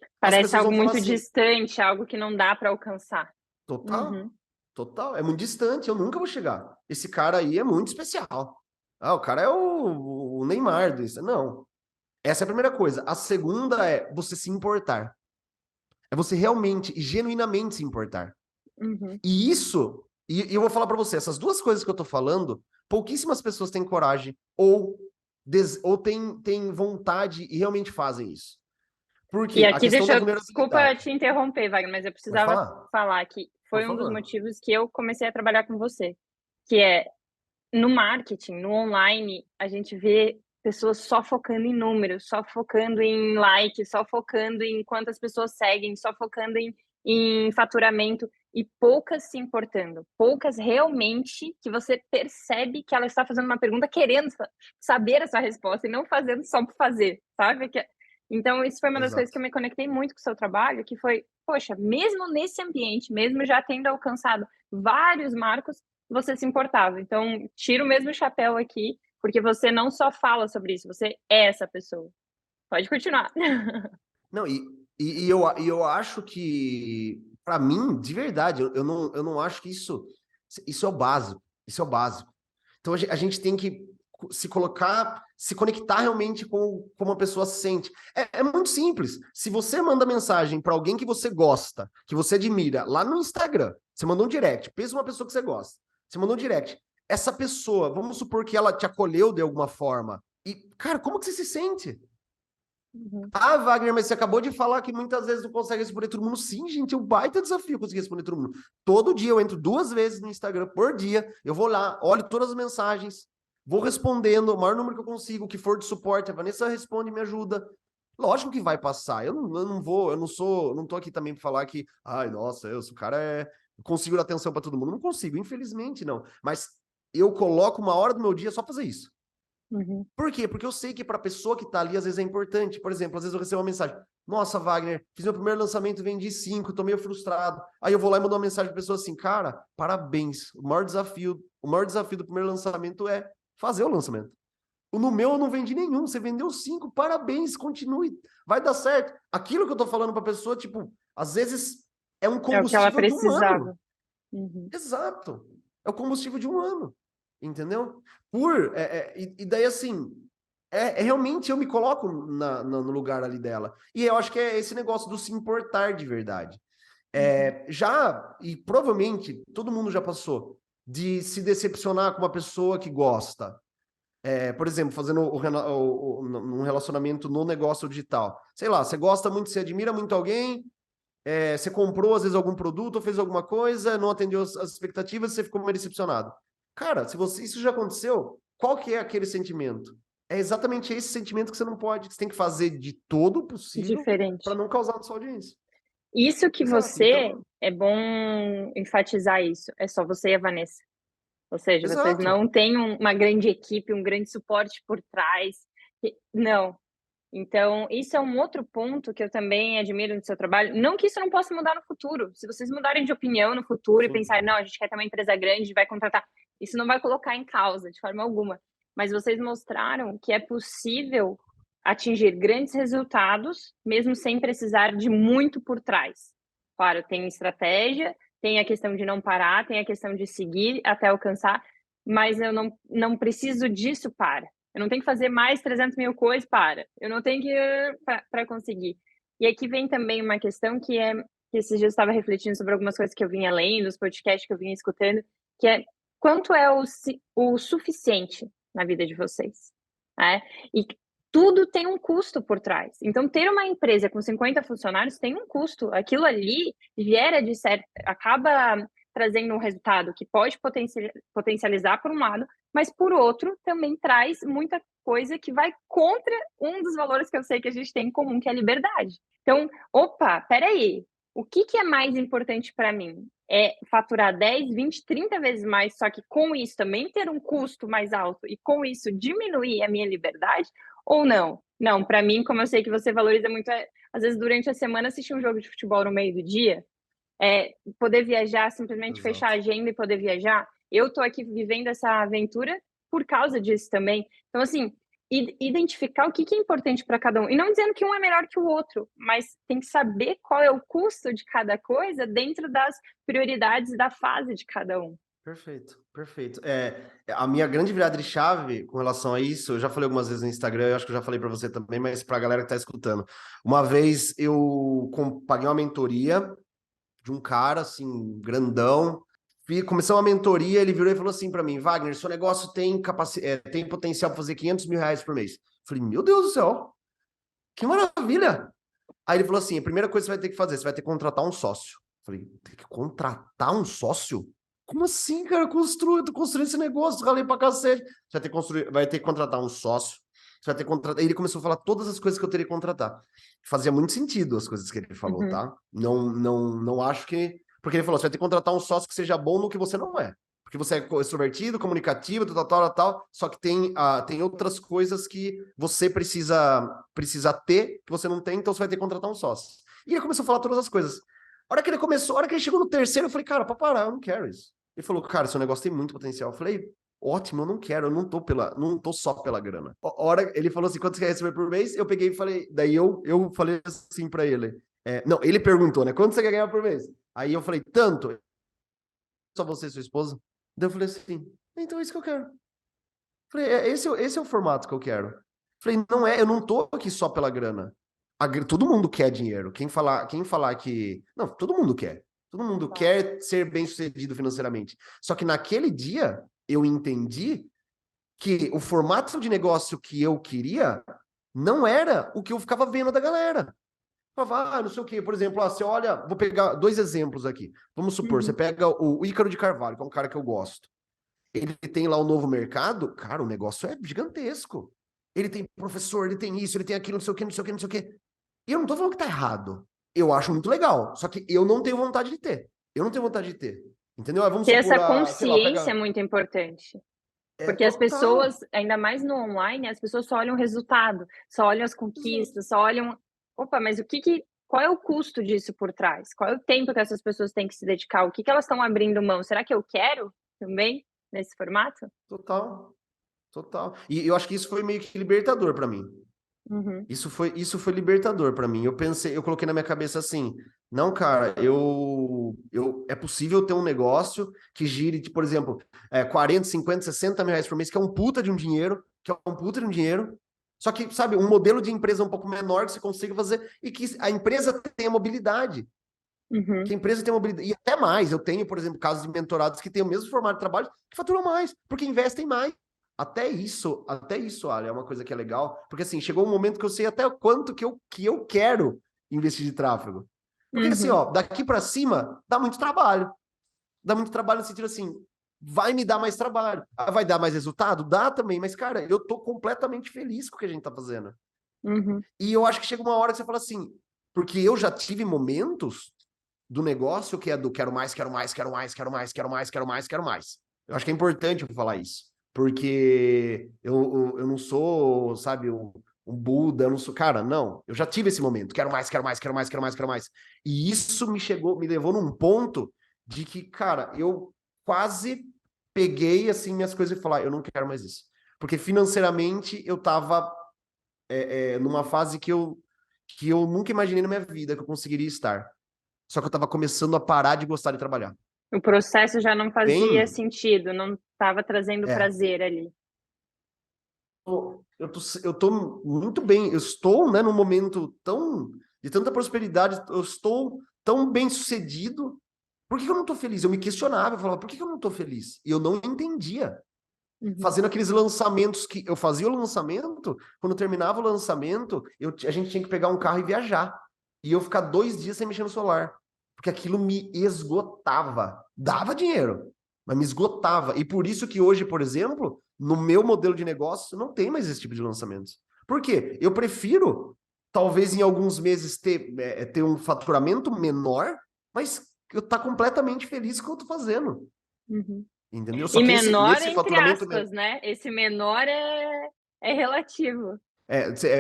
As Parece pessoas algo vão falar muito assim, distante, algo que não dá para alcançar. total, total, é muito distante, eu nunca vou chegar. Esse cara aí é muito especial. Ah, o cara é o Neymar do Instagram. Não. Essa é a primeira coisa. A segunda é você se importar. É você realmente e genuinamente se importar. E isso, e eu vou falar pra você, essas duas coisas que eu tô falando, pouquíssimas pessoas têm coragem ou têm vontade e realmente fazem isso. Por E quê? A aqui, questão da desculpa vulnerabilidade. te interromper, Wagner, mas eu Pode precisava falar? falar que Por foi um dos favor. motivos que eu comecei a trabalhar com você, que é no marketing, no online, a gente vê pessoas só focando em números, só focando em like, só focando em quantas pessoas seguem, só focando em faturamento e poucas se importando, poucas realmente que você percebe que ela está fazendo uma pergunta querendo saber a sua resposta e não fazendo só por fazer, sabe? Então, isso foi uma das coisas que Exato. eu me conectei muito com o seu trabalho, que foi, poxa, mesmo nesse ambiente, mesmo já tendo alcançado vários marcos, você se importava. Então, tira o mesmo chapéu aqui, porque você não só fala sobre isso, você é essa pessoa. Pode continuar. Não, eu acho que, pra mim, de verdade, eu não acho que isso é o básico. Isso é o básico. Então a gente tem que se colocar, se conectar realmente com como a pessoa se sente. É muito simples. Se você manda mensagem para alguém que você gosta, que você admira, lá no Instagram, você mandou um direct, pensa uma pessoa que você gosta, você mandou um direct. Essa pessoa, vamos supor que ela te acolheu de alguma forma. E, cara, como que você se sente? Ah, Wagner, mas você acabou de falar que muitas vezes não consegue responder todo mundo. Sim, gente, é um baita desafio conseguir responder todo mundo. Todo dia eu entro 2 vezes no Instagram por dia, eu vou lá, olho todas as mensagens, vou respondendo o maior número que eu consigo, o que for de suporte, a Vanessa responde e me ajuda. Lógico que vai passar. Eu não tô aqui também para falar que, ai, nossa, o cara eu consigo dar atenção para todo mundo. Não consigo, infelizmente não. Mas eu coloco uma hora do meu dia só pra fazer isso. Por quê? Porque eu sei que para a pessoa que está ali, às vezes é importante. Por exemplo, às vezes eu recebo uma mensagem: Nossa, Wagner, fiz meu primeiro lançamento, vendi 5, tô meio frustrado. Aí eu vou lá e mando uma mensagem para a pessoa assim: Cara, parabéns. O maior desafio do primeiro lançamento é fazer o lançamento. No meu eu não vendi nenhum, você vendeu 5, parabéns, continue, vai dar certo. Aquilo que eu tô falando para a pessoa, tipo, às vezes é um É o que ela combustível de um ano. precisava. Exato. É o combustível de um ano. Entendeu? E daí, assim, realmente eu me coloco no lugar ali dela. E eu acho que é esse negócio do se importar de verdade. E provavelmente todo mundo já passou de se decepcionar com uma pessoa que gosta. Por exemplo, fazendo um relacionamento no negócio digital. Sei lá, você gosta muito, você admira muito alguém, você comprou, às vezes, algum produto ou fez alguma coisa, não atendeu as expectativas, você ficou meio decepcionado. Cara, se isso já aconteceu, qual que é aquele sentimento? É exatamente esse sentimento que você não pode, que você tem que fazer de todo o possível para Diferente. não causar na sua audiência. Isso que Exato, você, então, é bom enfatizar isso, é só você e a Vanessa. Ou seja, vocês exato. não têm uma grande equipe, um grande suporte por trás. Não. Então, isso é um outro ponto que eu também admiro no seu trabalho. Não que isso não possa mudar no futuro. Se vocês mudarem de opinião no futuro e Sim. pensarem, não, a gente quer ter uma empresa grande, vai contratar. Isso não vai colocar em causa, de forma alguma. Mas vocês mostraram que é possível atingir grandes resultados, mesmo sem precisar de muito por trás. Claro, tem estratégia, tem a questão de não parar, tem a questão de seguir até alcançar, mas eu não preciso disso para. Eu não tenho que fazer mais 300 mil coisas para. Eu não tenho que para conseguir. E aqui vem também uma questão que esses dias eu estava refletindo sobre algumas coisas que eu vinha lendo, os podcasts que eu vinha escutando, que é quanto é o suficiente na vida de vocês, né? E tudo tem um custo por trás. Então, ter uma empresa com 50 funcionários tem um custo. Aquilo ali gera, de certo, acaba trazendo um resultado que pode potencializar por um lado, mas por outro também traz muita coisa que vai contra um dos valores que eu sei que a gente tem em comum, que é a liberdade. Então, opa, peraí, o que é mais importante para mim? É faturar 10, 20, 30 vezes mais, só que com isso também ter um custo mais alto e com isso diminuir a minha liberdade? Ou não? Não, para mim, como eu sei que você valoriza muito, às vezes durante a semana assistir um jogo de futebol no meio do dia, poder viajar, simplesmente fechar a agenda e poder viajar. Eu estou aqui vivendo essa aventura por causa disso também. Então, assim, identificar o que é importante para cada um. E não dizendo que um é melhor que o outro, mas tem que saber qual é o custo de cada coisa dentro das prioridades da fase de cada um. Perfeito, perfeito. A minha grande virada de chave com relação a isso, eu já falei algumas vezes no Instagram, eu acho que eu já falei para você também, mas para a galera que está escutando. Uma vez eu paguei uma mentoria de um cara, assim, grandão. Começou uma mentoria, ele virou e falou assim para mim: Wagner, seu negócio tem potencial para fazer R$500 mil por mês. Eu falei, meu Deus do céu, que maravilha! Aí ele falou assim: a primeira coisa que você vai ter que fazer, você vai ter que contratar um sócio. Eu falei, tem que contratar um sócio? Como assim, cara? Eu tô construindo esse negócio, ralei pra cacete. Você vai ter que contratar um sócio. Você vai ter que contratar. Aí ele começou a falar todas as coisas que eu teria que contratar. Fazia muito sentido as coisas que ele falou, tá? Não acho que. Porque ele falou: você vai ter que contratar um sócio que seja bom no que você não é. Porque você é extrovertido, comunicativo, tal. Só que tem outras coisas que você precisa ter, que você não tem, então você vai ter que contratar um sócio. E ele começou a falar todas as coisas. A hora que ele chegou no terceiro, eu falei, cara, pra parar, eu não quero isso. Ele falou, cara, seu negócio tem muito potencial. Eu falei, ótimo, eu não quero, eu não tô só pela grana. Ele falou assim, quanto você quer receber por mês? Eu peguei e falei, daí eu falei assim pra ele. Não, ele perguntou, né, quanto você quer ganhar por mês? Aí eu falei, tanto. Só você e sua esposa? Daí eu falei assim, então é isso que eu quero. Eu falei, esse é o formato que eu quero. Eu falei, eu não tô aqui só pela grana. Todo mundo quer dinheiro. Quem falar que... Não, todo mundo quer. Todo mundo quer ser bem-sucedido financeiramente. Só que naquele dia, eu entendi que o formato de negócio que eu queria não era o que eu ficava vendo da galera. Falava, não sei o quê. Por exemplo, você olha... Vou pegar 2 exemplos aqui. Vamos supor, você pega o Ícaro de Carvalho, que é um cara que eu gosto. Ele tem lá o Novo Mercado. Cara, o negócio é gigantesco. Ele tem professor, ele tem isso, ele tem aquilo, não sei o quê, não sei o quê, não sei o quê. E eu não tô falando que tá errado. Eu acho muito legal. Só que eu não tenho vontade de ter. Eu não tenho vontade de ter. Entendeu? Vamos Ter supor, essa consciência pega... é muito importante. Porque as pessoas, ainda mais no online, as pessoas só olham o resultado, só olham as conquistas, só olham... Opa, mas qual é o custo disso por trás? Qual é o tempo que essas pessoas têm que se dedicar? O que elas estão abrindo mão? Será que eu quero também nesse formato? Total. E eu acho que isso foi meio que libertador para mim. Isso foi libertador para mim. Eu coloquei na minha cabeça assim, não, cara, é possível ter um negócio que gire, por exemplo, 40, 50, 60 mil reais por mês, que é um puta de um dinheiro, só que, sabe, um modelo de empresa um pouco menor que você consiga fazer e que a empresa tenha mobilidade. Que a empresa tem mobilidade. E até mais, eu tenho, por exemplo, casos de mentorados que têm o mesmo formato de trabalho que faturam mais, porque investem mais. Até isso, Ali, é uma coisa que é legal, porque assim, chegou um momento que eu sei até quanto que eu quero investir de tráfego. Porque assim, daqui para cima, dá muito trabalho. Dá muito trabalho no sentido assim, vai me dar mais trabalho. Vai dar mais resultado? Dá também, mas cara, eu tô completamente feliz com o que a gente tá fazendo. E eu acho que chega uma hora que você fala assim, porque eu já tive momentos do negócio que é do quero mais. Eu acho que é importante eu falar isso. Porque eu não sou, sabe, um Buda, eu não sou... Cara, não. Eu já tive esse momento. Quero mais. E isso me levou num ponto de que, cara, eu quase peguei, assim, minhas coisas e falar, eu não quero mais isso. Porque financeiramente eu tava numa fase que eu nunca imaginei na minha vida que eu conseguiria estar. Só que eu tava começando a parar de gostar de trabalhar. O processo já não fazia sentido, não estava trazendo prazer ali. Eu tô muito bem, eu estou, né, num momento tão de tanta prosperidade, eu estou tão bem sucedido. Por que eu não estou feliz? Eu me questionava, eu falava, por que eu não estou feliz? E eu não entendia. Fazendo aqueles lançamentos que eu fazia o lançamento, quando terminava o lançamento, a gente tinha que pegar um carro e viajar. E eu ficar 2 dias sem mexer no celular. Porque aquilo me esgotava. Dava dinheiro, mas me esgotava. E por isso que hoje, por exemplo, no meu modelo de negócio, não tem mais esse tipo de lançamentos. Por quê? Eu prefiro, talvez em alguns meses, ter um faturamento menor, mas eu estar completamente feliz com o que eu estou fazendo. Entendeu? Só E que menor nesse entre faturamento... aspas, né? Esse menor é relativo.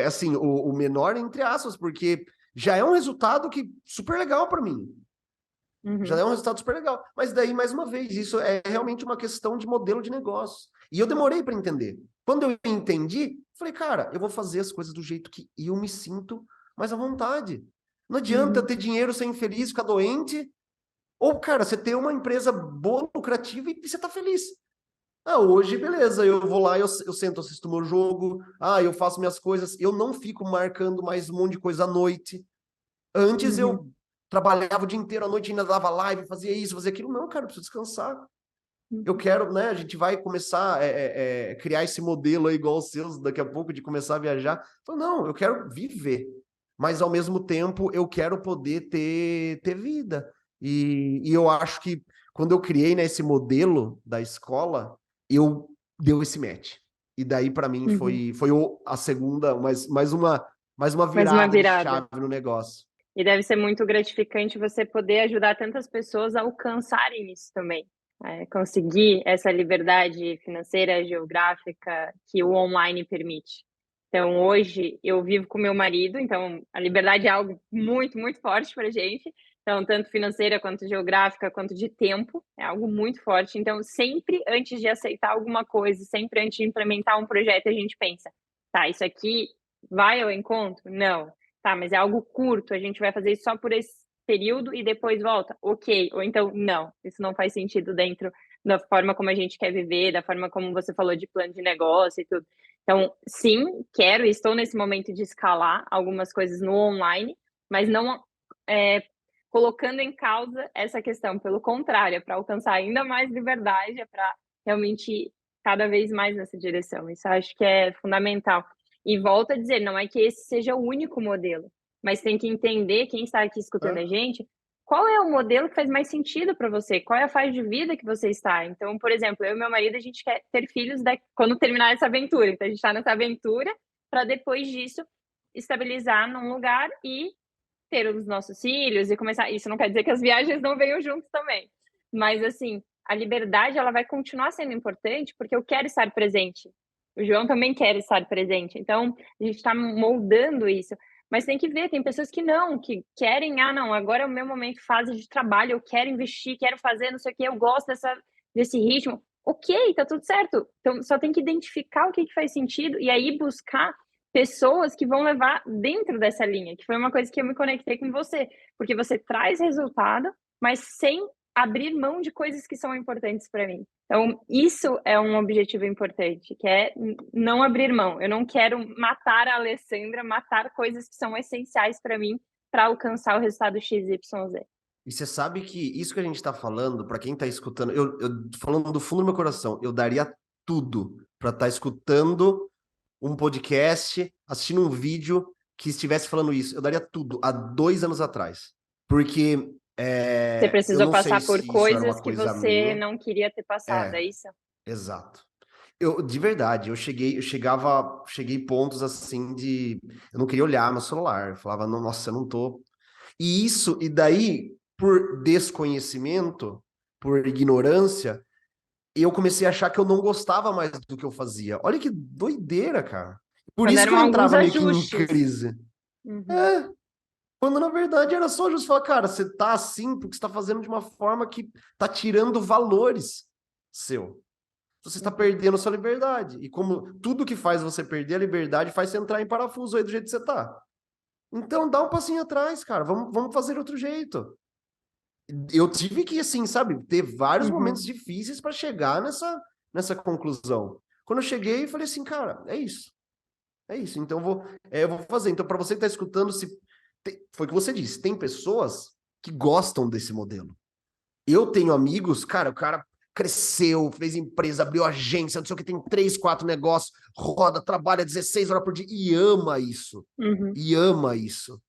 assim, o menor entre aspas, porque já é um resultado que super legal para mim. Já é um resultado super legal. Mas daí, mais uma vez, isso é realmente uma questão de modelo de negócio. E eu demorei para entender. Quando eu entendi, falei, cara, eu vou fazer as coisas do jeito que eu me sinto mais à vontade. Não adianta ter dinheiro, ser infeliz, ficar doente. Ou, cara, você ter uma empresa boa, lucrativa e você tá feliz. Hoje, beleza, eu vou lá, eu sento, assisto meu jogo, eu faço minhas coisas, eu não fico marcando mais um monte de coisa à noite. Antes eu trabalhava o dia inteiro, à noite ainda dava live, fazia isso, fazia aquilo. Não, cara, eu preciso descansar. Eu quero, né, a gente vai começar a criar esse modelo aí, igual os seus, daqui a pouco, de começar a viajar. Então, não, eu quero viver, mas ao mesmo tempo eu quero poder ter vida. E eu acho que quando eu criei, né, esse modelo da escola, eu deu esse match. E daí, para mim, foi a segunda, mais uma virada de chave no negócio. E deve ser muito gratificante você poder ajudar tantas pessoas a alcançarem isso também. Conseguir essa liberdade financeira, geográfica que o online permite. Então, hoje, eu vivo com meu marido, então a liberdade é algo muito, muito forte para a gente. Então, tanto financeira, quanto geográfica, quanto de tempo, é algo muito forte. Então, sempre antes de aceitar alguma coisa, sempre antes de implementar um projeto, a gente pensa, tá, isso aqui vai ao encontro? Não. Tá, mas é algo curto, a gente vai fazer isso só por esse período e depois volta? Ok. Ou então, não, isso não faz sentido dentro da forma como a gente quer viver, da forma como você falou de plano de negócio e tudo. Então, sim, quero e estou nesse momento de escalar algumas coisas no online, mas não colocando em causa essa questão. Pelo contrário, é para alcançar ainda mais liberdade, é para realmente ir cada vez mais nessa direção. Isso eu acho que é fundamental. E volto a dizer, não é que esse seja o único modelo, mas tem que entender, quem está aqui escutando a gente, qual é o modelo que faz mais sentido para você, qual é a fase de vida que você está. Então, por exemplo, eu e meu marido, a gente quer ter filhos quando terminar essa aventura. Então, a gente está nessa aventura para depois disso estabilizar num lugar e ter os nossos filhos e começar. Isso não quer dizer que as viagens não venham juntos também, mas assim, a liberdade ela vai continuar sendo importante porque eu quero estar presente. O João também quer estar presente. Então, a gente está moldando isso. Mas tem que ver, tem pessoas que não, que querem, não, agora é o meu momento, fase de trabalho, eu quero investir, quero fazer, não sei o quê, eu gosto desse ritmo. Ok, tá tudo certo. Então, só tem que identificar o que faz sentido e aí buscar pessoas que vão levar dentro dessa linha, que foi uma coisa que eu me conectei com você, porque você traz resultado, mas sem abrir mão de coisas que são importantes para mim. Então, isso é um objetivo importante, que é não abrir mão. Eu não quero matar a Alessandra, matar coisas que são essenciais para mim para alcançar o resultado XYZ. E você sabe que isso que a gente está falando, para quem está escutando, eu falando do fundo do meu coração, eu daria tudo para estar escutando um podcast, assistindo um vídeo que estivesse falando isso. Eu daria tudo há 2 anos atrás. Porque você precisou passar por coisas que você não queria ter passado, é isso? Exato. De verdade, cheguei pontos assim eu não queria olhar meu celular. Eu falava, nossa, eu não tô. E daí, por desconhecimento, por ignorância, eu comecei a achar que eu não gostava mais do que eu fazia. Olha que doideira, cara. Por Quando isso que eu eram entrava meio alguns que em crise. Quando na verdade era só justo falar, cara, você tá assim porque você tá fazendo de uma forma que tá tirando valores seu. Você está perdendo a sua liberdade. E como tudo que faz você perder a liberdade faz você entrar em parafuso aí do jeito que você tá. Então dá um passinho atrás, cara. Vamos fazer outro jeito. Eu tive que, assim, sabe, ter vários momentos difíceis para chegar nessa conclusão. Quando eu cheguei, eu falei assim, cara, é isso. É isso. Então eu vou fazer. Então, para você que está escutando, foi o que você disse, tem pessoas que gostam desse modelo. Eu tenho amigos, cara, o cara cresceu, fez empresa, abriu agência, não sei o que, tem 3, 4 negócios, roda, trabalha 16 horas por dia e ama isso. Uhum. E ama isso.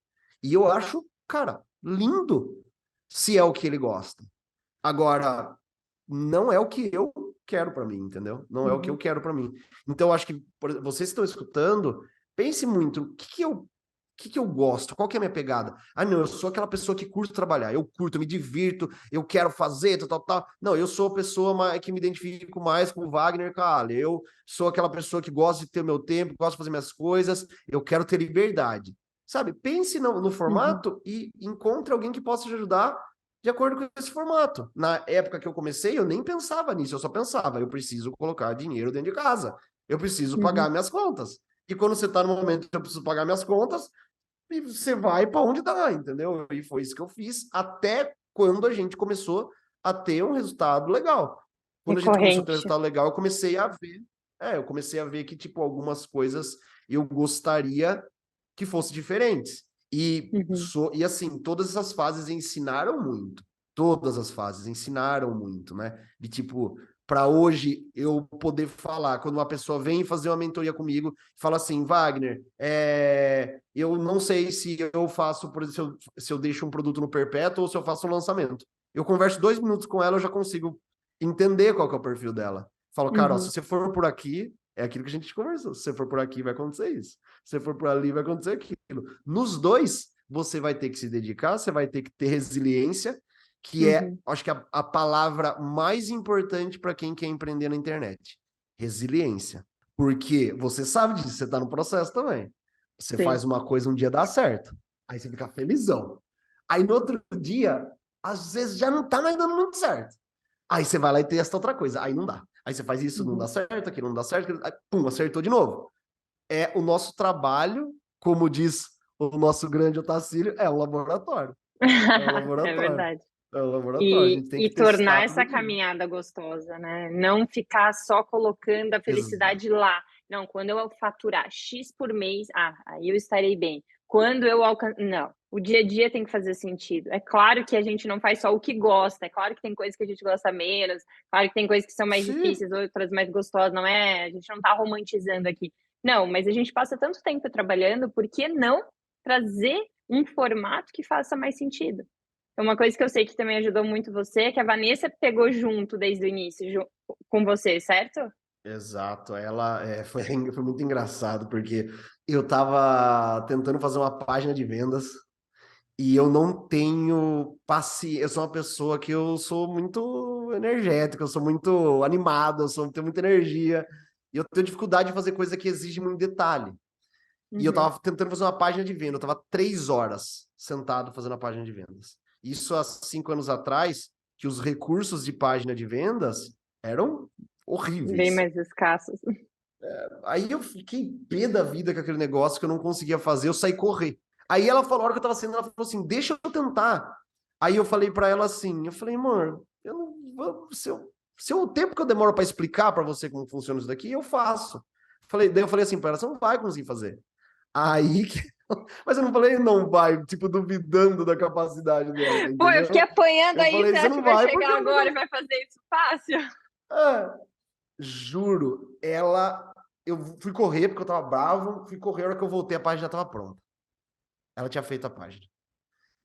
E eu acho, cara, lindo se é o que ele gosta. Agora, não é o que eu quero para mim, entendeu? Não é o que eu quero para mim. Então, eu acho que vocês estão escutando, pense muito, o que que eu gosto? Qual que é a minha pegada? Ah, não, eu sou aquela pessoa que curto trabalhar, eu curto, eu me divirto, eu quero fazer, tal, tal, tal. Não, eu sou a pessoa que me identifico mais com o Wagner Kahle. Eu sou aquela pessoa que gosta de ter o meu tempo, gosta de fazer minhas coisas, eu quero ter liberdade. Sabe? Pense no formato e encontre alguém que possa te ajudar de acordo com esse formato. Na época que eu comecei, eu nem pensava nisso, eu só pensava, eu preciso colocar dinheiro dentro de casa, eu preciso pagar minhas contas. E quando você está no momento que eu preciso pagar minhas contas, e você vai para onde dá, entendeu? E foi isso que eu fiz até quando a gente começou a ter um resultado legal. Quando a gente começou a ter um Recorrente. resultado legal, eu comecei a ver que, tipo, algumas coisas eu gostaria que fossem diferentes. E assim, todas essas fases ensinaram muito. Todas as fases ensinaram muito, né? De tipo, para hoje eu poder falar, quando uma pessoa vem fazer uma mentoria comigo, fala assim, Wagner, eu não sei se eu faço, por exemplo, se eu deixo um produto no perpétuo ou se eu faço um lançamento. Eu converso 2 minutos com ela, eu já consigo entender qual que é o perfil dela. Falo, cara, ó, se você for por aqui, é aquilo que a gente conversou. Se você for por aqui, vai acontecer isso. Se você for por ali, vai acontecer aquilo. Nos dois, você vai ter que se dedicar, você vai ter que ter resiliência, que é, acho que a palavra mais importante para quem quer empreender na internet. Resiliência. Porque você sabe disso, você está no processo também. Você Sim. faz uma coisa, um dia dá certo. Aí você fica felizão. Aí no outro dia, às vezes já não tá mais dando muito certo. Aí você vai lá e testa outra coisa. Aí não dá. Aí você faz isso, não dá certo, aquilo não dá certo, aí, pum, acertou de novo. É o nosso trabalho, como diz o nosso grande Otacílio, é um laboratório. É um É laboratório. verdade. É um laboratório. A E, gente tem e que tornar testar todo essa dia. caminhada gostosa, né? Não ficar só colocando a felicidade lá. Não, quando eu faturar X por mês, aí eu estarei bem. Quando eu alcançar. Não, o dia a dia tem que fazer sentido. É claro que a gente não faz só o que gosta, é claro que tem coisas que a gente gosta menos, claro que tem coisas que são mais Sim. difíceis, outras mais gostosas, não é? A gente não tá romantizando aqui. Não, mas a gente passa tanto tempo trabalhando, por que não trazer um formato que faça mais sentido? Uma coisa que eu sei que também ajudou muito você é que a Vanessa pegou junto desde o início, com você, certo? Exato, ela foi muito engraçado, porque eu tava tentando fazer uma página de vendas e eu não tenho paciência, eu sou uma pessoa que eu sou muito energética, eu sou muito animado, tenho muita energia, e eu tenho dificuldade de fazer coisa que exige muito detalhe. E eu tava tentando fazer uma página de venda, eu tava 3 horas sentado fazendo a página de vendas. Isso há 5 anos atrás, que os recursos de página de vendas eram Bem horríveis. mais escassos. Aí eu fiquei pé da vida com aquele negócio que eu não conseguia fazer, eu saí correr. Aí ela falou, a hora que eu tava saindo, ela falou assim, deixa eu tentar. Aí eu falei pra ela assim, eu falei, amor, eu não vou, se o tempo que eu demoro pra explicar pra você como funciona isso daqui, eu faço. Daí eu falei assim pra ela, você não vai conseguir fazer. Aí que... Mas eu não falei não vai, tipo, duvidando da capacidade dela, Pô, eu fiquei entendeu? apanhando Eu aí, falei, você você acha que não vai vai porque chegar eu não agora vou. e vai fazer isso fácil? É, juro, eu fui correr porque eu tava bravo, fui correr, a hora que eu voltei a página já tava pronta. Ela tinha feito a página.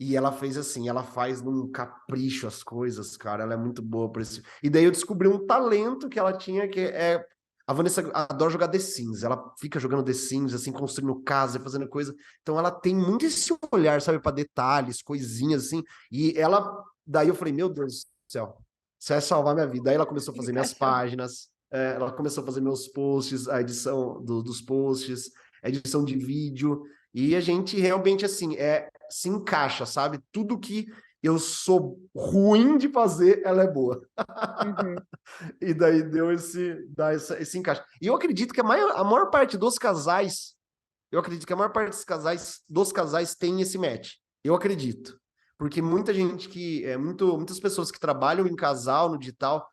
E ela fez assim, ela faz num capricho as coisas, cara, ela é muito boa por isso. E daí eu descobri um talento que ela tinha, que é... A Vanessa adora jogar The Sims, ela fica jogando The Sims, assim, construindo casa, fazendo coisa. Então ela tem muito esse olhar, sabe, para detalhes, coisinhas, assim. E ela... Daí eu falei, meu Deus do céu, você vai salvar minha vida. Daí ela começou a fazer minhas Encaixou. páginas, ela começou a fazer meus posts, a edição dos posts, a edição de vídeo. E a gente realmente, assim, se encaixa, sabe? Tudo que eu sou ruim de fazer, ela é boa. E daí esse encaixe. E eu acredito que a maior parte dos casais, dos casais tem esse match. Eu acredito. Porque muita gente muitas pessoas que trabalham em casal no digital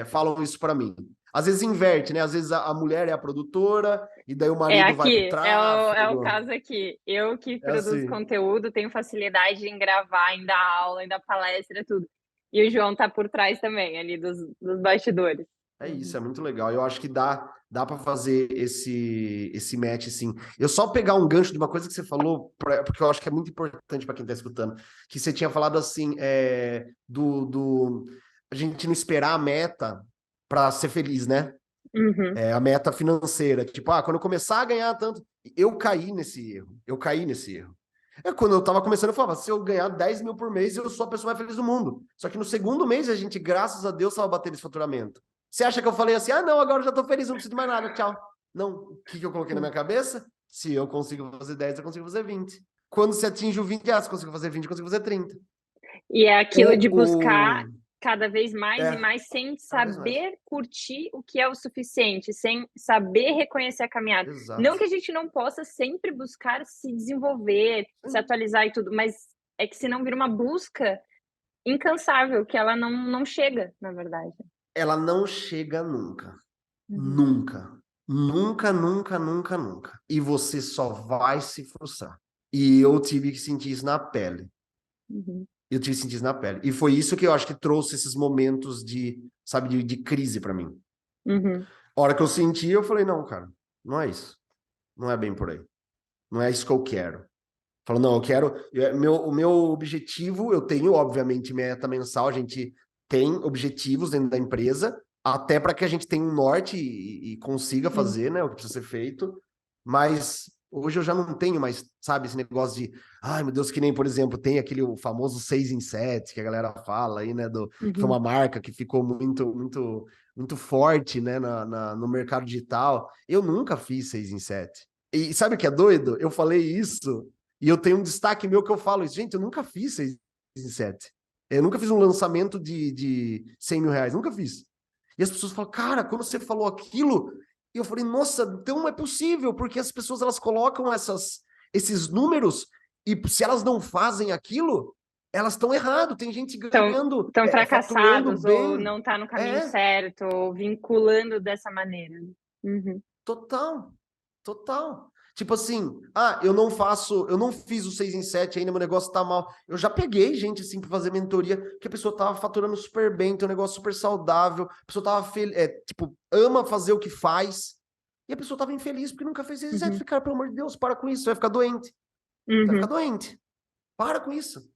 falam isso para mim. Às vezes inverte, né? Às vezes a mulher é a produtora, e daí o marido vai pro Aqui, é o tráfego. caso aqui. Eu que É produzo assim. conteúdo, tenho facilidade em gravar, em dar aula, em dar palestra, tudo. E o João tá por trás também, ali dos bastidores. É isso, Uhum. é muito legal. Eu acho que dá para fazer esse match, sim. Eu só pegar um gancho de uma coisa que você falou, porque eu acho que é muito importante para quem está escutando, que você tinha falado assim, a gente não esperar a meta para ser feliz, né? Uhum. A meta financeira. Tipo, quando eu começar a ganhar tanto, eu caí nesse erro. Eu caí nesse erro. Quando eu tava começando, eu falava, se eu ganhar 10 mil por mês, eu sou a pessoa mais feliz do mundo. Só que no segundo mês, a gente, graças a Deus, tava batendo esse faturamento. Você acha que eu falei assim, não, agora eu já tô feliz, não preciso de mais nada, tchau. Não, o que eu coloquei na minha cabeça? Se eu consigo fazer 10, eu consigo fazer 20. Quando você atinge o 20, se consigo fazer 20, eu consigo fazer 30. E é aquilo de buscar O... cada vez mais e mais sem Cada vez mais. saber curtir o que é o suficiente, sem saber reconhecer a caminhada. Não Exato. que a gente não possa sempre buscar se desenvolver, se atualizar e tudo, mas é que senão vira uma busca incansável, que ela não chega, na verdade. Ela não chega nunca. Uhum. Nunca. Nunca, nunca, nunca, nunca. E você só vai se frustrar. E eu tive que sentir isso na pele. Uhum. Eu tive que sentir isso na pele. E foi isso que eu acho que trouxe esses momentos de, sabe, de crise para mim. Uhum. A hora que eu senti, eu falei, não, cara, não é isso. Não é bem por aí. Não é isso que eu quero. Falou, não, eu quero. O meu objetivo, eu tenho, obviamente, meta mensal, a gente tem objetivos dentro da empresa, até para que a gente tenha um norte e consiga Uhum. fazer, né, o que precisa ser feito. Mas hoje eu já não tenho mais, sabe, esse negócio de, ai meu Deus, que nem, por exemplo, tem aquele o famoso 6 em 7 que a galera fala aí, né, que foi Uhum. uma marca que ficou muito forte, né, no mercado digital. Eu nunca fiz 6 em 7. E sabe o que é doido? Eu falei isso e eu tenho um destaque meu que eu falo isso. Gente, eu nunca fiz 6 em 7. Eu nunca fiz um lançamento de 100 mil reais. Nunca fiz. E as pessoas falam, cara, quando você falou aquilo, eu falei, nossa, então é possível, porque as pessoas elas colocam esses números e se elas não fazem aquilo, elas estão errado. Tem gente ganhando, Estão faturando fracassados ou bem. não está no caminho É, certo, ou vinculando dessa maneira. Uhum. total. Total. Tipo assim, eu não fiz o 6 em 7 ainda, meu negócio tá mal. Eu já peguei gente assim pra fazer mentoria, que a pessoa tava faturando super bem, tem um negócio super saudável, a pessoa tava tipo, ama fazer o que faz, e a pessoa tava infeliz porque nunca fez 6 em 7. Uhum. Cara, pelo amor de Deus, para com isso, você vai ficar doente. Você vai ficar Uhum. doente. Para com isso.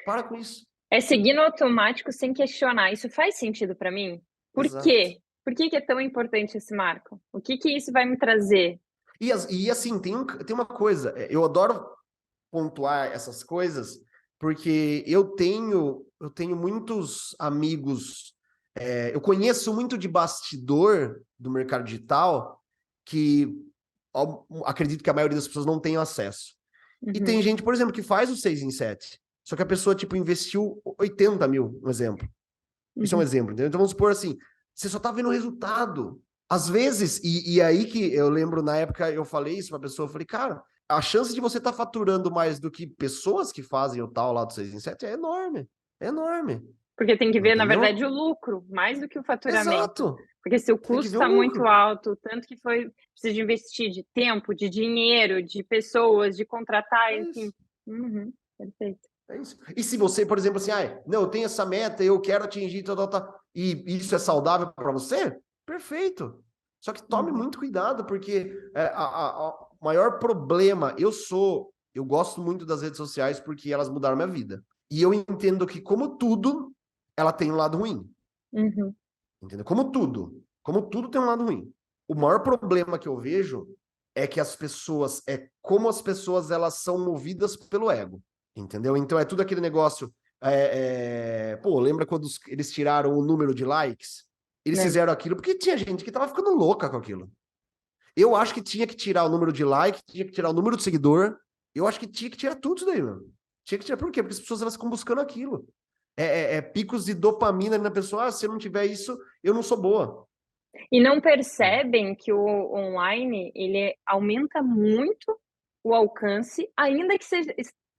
Para com isso. É seguir no automático sem questionar. Isso faz sentido para mim? Por Exato. quê? Por que que é tão importante esse marco? O que que isso vai me trazer? E assim, tem uma coisa, eu adoro pontuar essas coisas, porque eu tenho muitos amigos, eu conheço muito de bastidor do mercado digital que acredito que a maioria das pessoas não tem acesso. E tem Uhum. gente, por exemplo, que faz o 6 em 7, só que a pessoa, tipo, investiu 80 mil, um exemplo. Isso é um Uhum. exemplo, entendeu? Então vamos supor assim, você só tá vendo o resultado. Às vezes, e aí que eu lembro na época eu falei isso pra pessoa, eu falei, cara, a chance de você estar faturando mais do que pessoas que fazem o tal lá do 6 em 7 é enorme. É enorme. Porque tem que ver, na verdade, Entendeu? o lucro, mais do que o faturamento. Exato. Porque se o Tem que custo ver o está muito lucro. alto, tanto que precisa de investir de tempo, de dinheiro, de pessoas, de contratar, É enfim. isso. Uhum. Perfeito. É isso. E se você, por exemplo, assim, não, eu tenho essa meta, eu quero atingir, e isso é saudável para você? Perfeito. Só que tome Uhum. muito cuidado, porque o maior problema, eu gosto muito das redes sociais porque elas mudaram minha vida. E eu entendo que, como tudo, ela tem um lado ruim. Uhum. Entendeu? Como tudo tem um lado ruim. O maior problema que eu vejo é que como as pessoas elas são movidas pelo ego. Entendeu? Então é tudo aquele negócio. Pô, lembra quando eles tiraram o número de likes? Eles Lembro. fizeram aquilo porque tinha gente que tava ficando louca com aquilo. Eu acho que tinha que tirar o número de like, tinha que tirar o número de seguidor. Eu acho que tinha que tirar tudo isso daí, mano. Tinha que tirar. Por quê? Porque as pessoas elas ficam buscando aquilo. Picos de dopamina na pessoa. Se eu não tiver isso, eu não sou boa. E não percebem que o online, ele aumenta muito o alcance, ainda que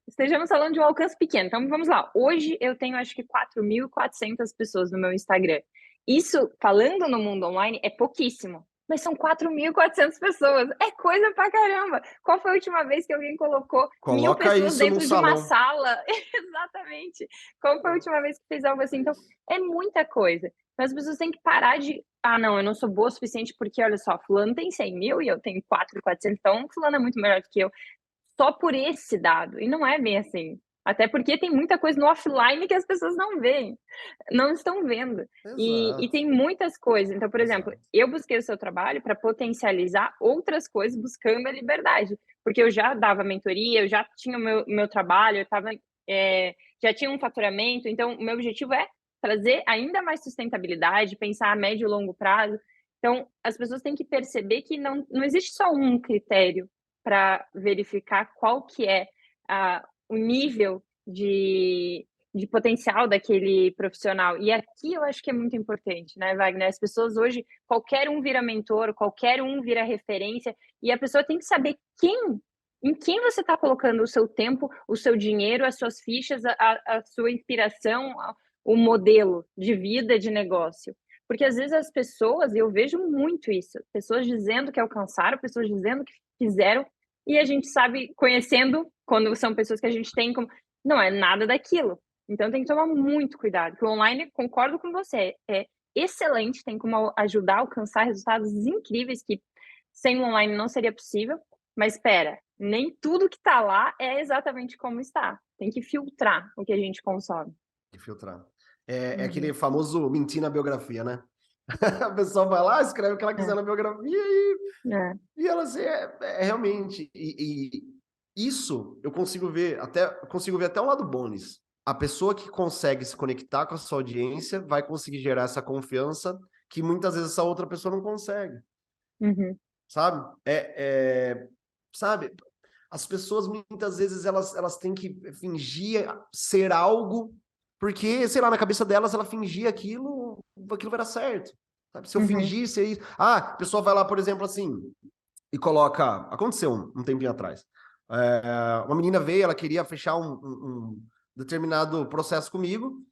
estejamos falando de um alcance pequeno. Então, vamos lá. Hoje eu tenho acho que 4.400 pessoas no meu Instagram. isso, falando no mundo online, é pouquíssimo. Mas são 4.400 pessoas. É coisa pra caramba. Qual foi a última vez que alguém colocou 1.000 Coloca pessoas isso num dentro de uma salão. sala? Exatamente. Qual foi a última vez que fez algo assim? Então, é muita coisa. Então, as pessoas têm que parar de... Ah, não, eu não sou boa o suficiente porque, olha só, fulano tem 100.000 e eu tenho 4.400, então fulano é muito melhor do que eu. Só por esse dado. E não é bem assim. Até porque tem muita coisa no offline que as pessoas não veem, não estão vendo. E Exato, tem muitas coisas. Então, por exemplo, exato. eu busquei o seu trabalho para potencializar outras coisas buscando a liberdade. Porque eu já dava mentoria, eu já tinha o meu trabalho, eu tava, já tinha um faturamento. Então, o meu objetivo é trazer ainda mais sustentabilidade, pensar a médio e longo prazo. Então, as pessoas têm que perceber que não existe só um critério para verificar qual que é o nível de potencial daquele profissional. E aqui eu acho que é muito importante, né, Wagner? As pessoas hoje, qualquer um vira mentor, qualquer um vira referência, e a pessoa tem que saber em quem você está colocando o seu tempo, o seu dinheiro, as suas fichas, a sua inspiração, o modelo de vida, de negócio. Porque às vezes as pessoas, e eu vejo muito isso, pessoas dizendo que alcançaram, pessoas dizendo que fizeram, e a gente sabe, conhecendo, quando são pessoas que a gente tem como, não é nada daquilo. Então tem que tomar muito cuidado, que o online, concordo com você, é excelente, tem como ajudar a alcançar resultados incríveis que sem o online não seria possível, mas espera, nem tudo que está lá é exatamente como está. Tem que filtrar o que a gente consome. De filtrar. É aquele Uhum. famoso mentir na biografia, né? A pessoa vai lá, escreve o que ela quiser na biografia e ela assim, realmente. E isso eu consigo ver até o lado bom nisso. A pessoa que consegue se conectar com a sua audiência vai conseguir gerar essa confiança que muitas vezes essa outra pessoa não consegue, Uhum. sabe? Sabe? As pessoas muitas vezes elas têm que fingir ser algo porque, sei lá, na cabeça delas ela fingia aquilo vai dar certo. Sabe? Se eu Uhum. fingisse isso, a pessoa vai lá, por exemplo, assim, e coloca, aconteceu um tempinho atrás. Uma menina veio, ela queria fechar um determinado processo comigo.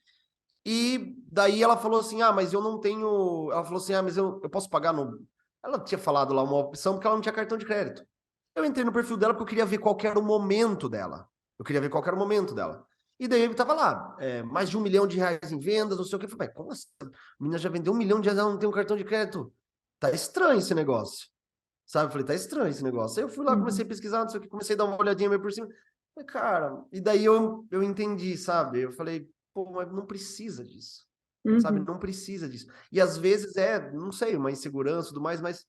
E daí ela falou assim, mas eu não tenho... Ela falou assim, mas eu posso pagar no... Ela tinha falado lá uma opção porque ela não tinha cartão de crédito. Eu entrei no perfil dela porque eu queria ver qual que era o momento dela. Eu queria ver qual que era o momento dela. E daí ele tava lá, mais de R$1 milhão em vendas, não sei o que. Eu falei, como assim? A menina já vendeu R$1 milhão, ela não tem um cartão de crédito. Tá estranho esse negócio. Sabe? Eu falei, tá estranho esse negócio. Aí eu fui lá, comecei Uhum. a pesquisar, não sei o que, comecei a dar uma olhadinha meio por cima. Falei, cara, e daí eu entendi, sabe? Eu falei, pô, mas não precisa disso. Sabe? Uhum. Não precisa disso. E às vezes não sei, uma insegurança e tudo mais, mas,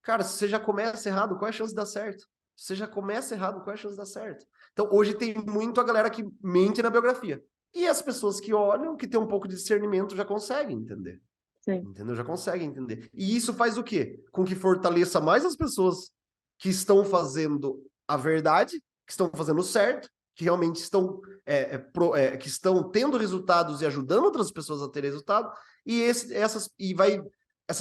cara, se você já começa errado, qual é a chance de dar certo? Se você já começa errado, qual é a chance de dar certo? Então, hoje tem muito a galera que mente na biografia. E as pessoas que olham, que tem um pouco de discernimento, já conseguem entender. Sim. Entendeu? Já conseguem entender. E isso faz o quê? Com que fortaleça mais as pessoas que estão fazendo a verdade, que estão fazendo o certo, que realmente estão, que estão tendo resultados e ajudando outras pessoas a ter resultado, e essas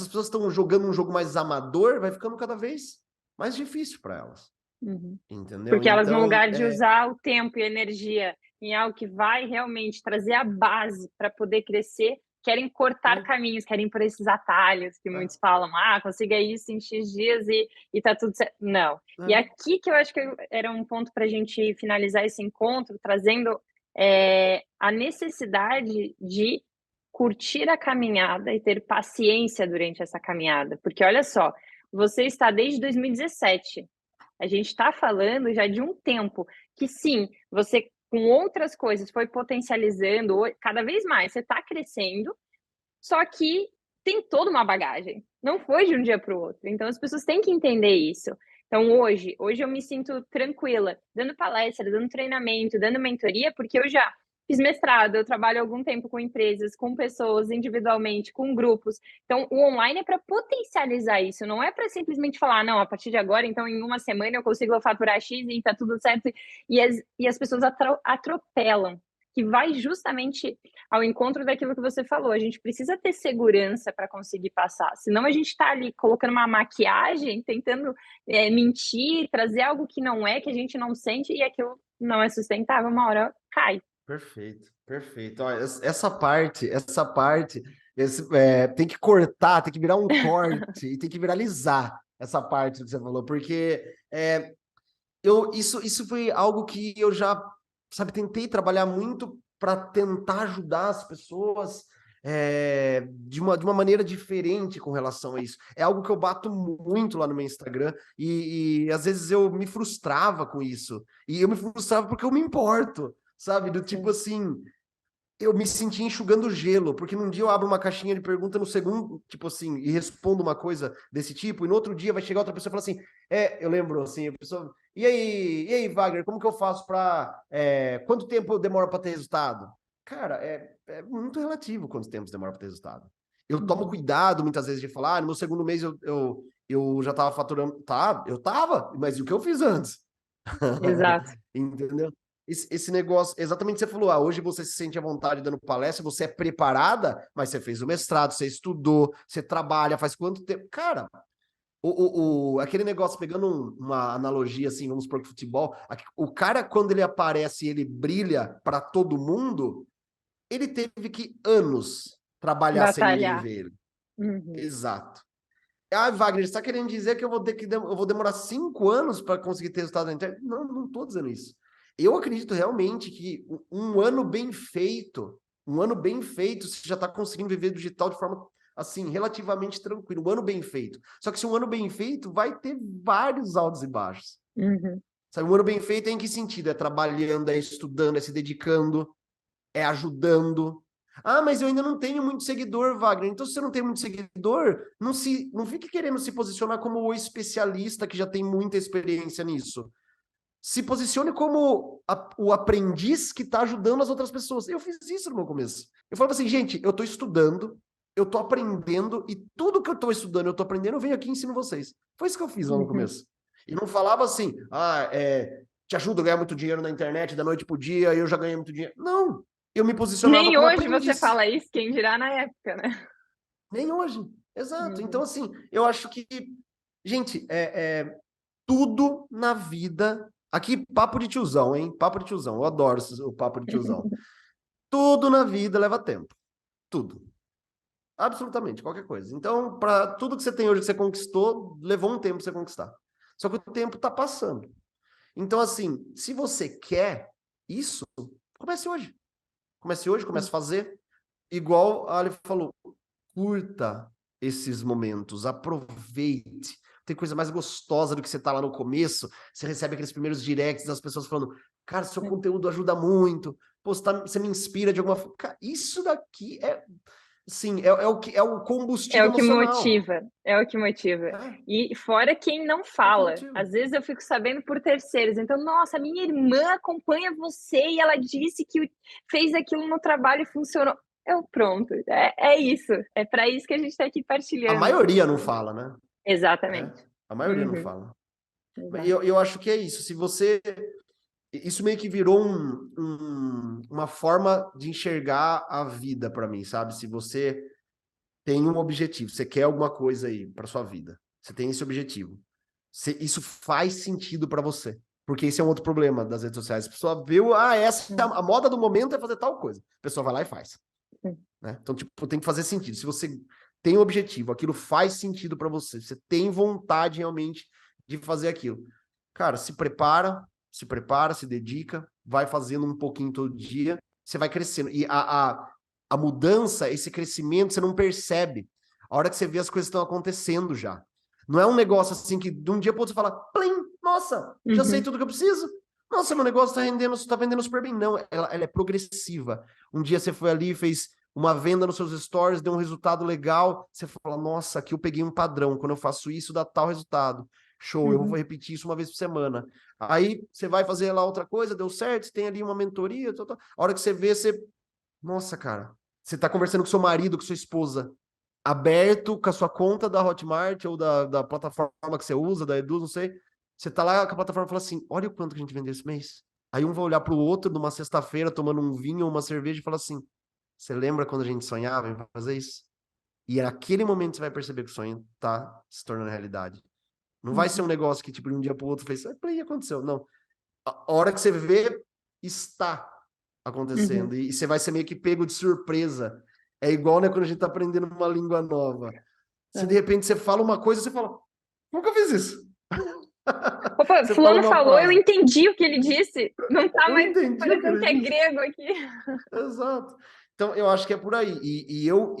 pessoas estão jogando um jogo mais amador, vai ficando cada vez mais difícil para elas. Uhum. Entendeu? Porque elas, no Então, lugar de usar o tempo e energia em algo que vai realmente trazer a base para poder crescer, querem cortar é, caminhos, querem ir por esses atalhos que é, muitos falam, consiga isso em X dias e tá tudo certo. Não. E é. aqui que eu acho que era um ponto para a gente finalizar esse encontro, trazendo a necessidade de curtir a caminhada e ter paciência durante essa caminhada. Porque olha só, você está desde 2017. A gente está falando já de um tempo que, sim, você com outras coisas foi potencializando cada vez mais, você está crescendo, só que tem toda uma bagagem. Não foi de um dia para o outro. Então as pessoas têm que entender isso. Então hoje eu me sinto tranquila, dando palestra, dando treinamento, dando mentoria, porque eu já fiz mestrado, eu trabalho há algum tempo com empresas, com pessoas individualmente, com grupos. Então o online é para potencializar isso, não é para simplesmente falar, não, a partir de agora, então em uma semana eu consigo faturar X e está tudo certo. E as pessoas atropelam, que vai justamente ao encontro daquilo que você falou. A gente precisa ter segurança para conseguir passar, senão a gente está ali colocando uma maquiagem, tentando mentir, trazer algo que não é, que a gente não sente, e aquilo não é sustentável, uma hora cai. Perfeito, perfeito. Olha, essa parte Tem que cortar, tem que virar um corte e tem que viralizar essa parte que você falou, porque isso foi algo que eu já, sabe, tentei trabalhar muito para tentar ajudar as pessoas de uma maneira diferente com relação a isso. É algo que eu bato muito lá no meu Instagram e às vezes eu me frustrava com isso. E eu me frustrava porque eu me importo, sabe? Do tipo assim, eu me senti enxugando gelo, porque num dia eu abro uma caixinha de pergunta, no segundo, tipo assim, e respondo uma coisa desse tipo, e no outro dia vai chegar outra pessoa e falar assim, eu lembro assim, a pessoa, e aí, Wagner, como que eu faço para quanto tempo eu demoro para ter resultado? Cara, é muito relativo quanto tempo demora para ter resultado. Eu tomo cuidado muitas vezes de falar, no meu segundo mês eu já estava faturando, eu tava, mas e o que eu fiz antes? Exato. Entendeu? Esse negócio, exatamente o que você falou, hoje você se sente à vontade dando palestra, você é preparada, mas você fez o mestrado, você estudou, você trabalha, faz quanto tempo? Cara, aquele negócio, pegando uma analogia assim, vamos supor que futebol, o cara quando ele aparece e ele brilha para todo mundo, ele teve que anos trabalhar sem ninguém Batalhar. ver ele. Uhum. Exato. Wagner, você está querendo dizer que eu vou demorar 5 anos para conseguir ter resultado na internet? Não, não estou dizendo isso. Eu acredito realmente que um ano bem feito, você já está conseguindo viver digital de forma, assim, relativamente tranquila. Um ano bem feito. Só que se um ano bem feito, vai ter vários altos e baixos. Uhum. Sabe, um ano bem feito é em que sentido? É trabalhando, é estudando, é se dedicando, é ajudando. Ah, mas eu ainda não tenho muito seguidor, Wagner. Então, se você não tem muito seguidor, não fique querendo se posicionar como o especialista que já tem muita experiência nisso. Se posicione como o aprendiz que está ajudando as outras pessoas. Eu fiz isso no meu começo. Eu falava assim, gente, eu estou estudando, eu estou aprendendo, e tudo que eu estou estudando, eu estou aprendendo, eu venho aqui e ensino vocês. Foi isso que eu fiz lá no começo. E não falava assim, te ajudo a ganhar muito dinheiro na internet, da noite pro dia, eu já ganhei muito dinheiro. Não, eu me posicionava Nem como hoje você aprendiz. fala isso, quem dirá na época, né? Nem hoje, exato. Então, assim, eu acho que, gente, tudo na vida... Aqui, papo de tiozão, hein? Papo de tiozão. Eu adoro o papo de tiozão. Tudo na vida leva tempo. Tudo. Absolutamente, qualquer coisa. Então, para tudo que você tem hoje que você conquistou, levou um tempo para você conquistar. Só que o tempo está passando. Então, assim, se você quer isso, comece hoje. Comece hoje, comece a fazer. Igual a Ali falou, curta esses momentos, aproveite. Tem coisa mais gostosa do que você tá lá no começo, você recebe aqueles primeiros directs das pessoas falando, cara, seu conteúdo ajuda muito, pô, você me inspira de alguma forma. Cara, isso daqui sim, é o É combustível o que emocional. motiva, é o que motiva. É, E fora quem não é o que fala. motiva. Às vezes eu fico sabendo por terceiros. Então, nossa, minha irmã acompanha você e ela disse que fez aquilo no trabalho e funcionou. Pronto, é isso. É para isso que a gente está aqui A partilhando. maioria não fala, né? Exatamente. A maioria não fala. Exato. Eu acho que é isso. Se você... Isso meio que virou uma forma de enxergar a vida para mim, sabe? Se você tem um objetivo, você quer alguma coisa aí para sua vida, você tem esse objetivo, isso faz sentido para você. Porque esse é um outro problema das redes sociais. A pessoa viu, a moda do momento é fazer tal coisa. A pessoa vai lá e faz. Né? Então, tipo, tem que fazer sentido. Se você tem um objetivo, aquilo faz sentido para você, você tem vontade realmente de fazer aquilo. Cara, se prepara, se dedica, vai fazendo um pouquinho todo dia, você vai crescendo. E a mudança, esse crescimento, você não percebe. A hora que você vê as coisas estão acontecendo já. Não é um negócio assim que de um dia para outro você fala, plim, nossa, já sei tudo que eu preciso. Nossa, meu negócio tá vendendo super bem. Não, ela é progressiva. Um dia você foi ali e fez uma venda nos seus stories, deu um resultado legal, você fala, nossa, aqui eu peguei um padrão, quando eu faço isso dá tal resultado. Show, eu vou repetir isso uma vez por semana. Aí você vai fazer lá outra coisa, deu certo, você tem ali uma mentoria, tal. A hora que você vê, nossa, cara, você tá conversando com seu marido, com sua esposa, aberto com a sua conta da Hotmart ou da plataforma que você usa, da Edu, não sei. Você tá lá com a plataforma e fala assim, olha o quanto que a gente vendeu esse mês. Aí um vai olhar pro outro numa sexta-feira, tomando um vinho ou uma cerveja e fala assim, você lembra quando a gente sonhava em fazer isso? E é naquele momento que você vai perceber que o sonho tá se tornando realidade. Não vai ser um negócio que, tipo, de um dia pro outro fez, e aconteceu. Não. A hora que você vê, está acontecendo. E você vai ser meio que pego de surpresa. É igual, né, quando a gente tá aprendendo uma língua nova. Se de repente você fala uma coisa, você fala, nunca fiz isso. Opa, Você fala fulano uma falou, eu frase, entendi o que ele disse. Não tá eu mais entendi o que parecendo ele que é disse. grego aqui. Exato. Então, eu acho que é por aí. E eu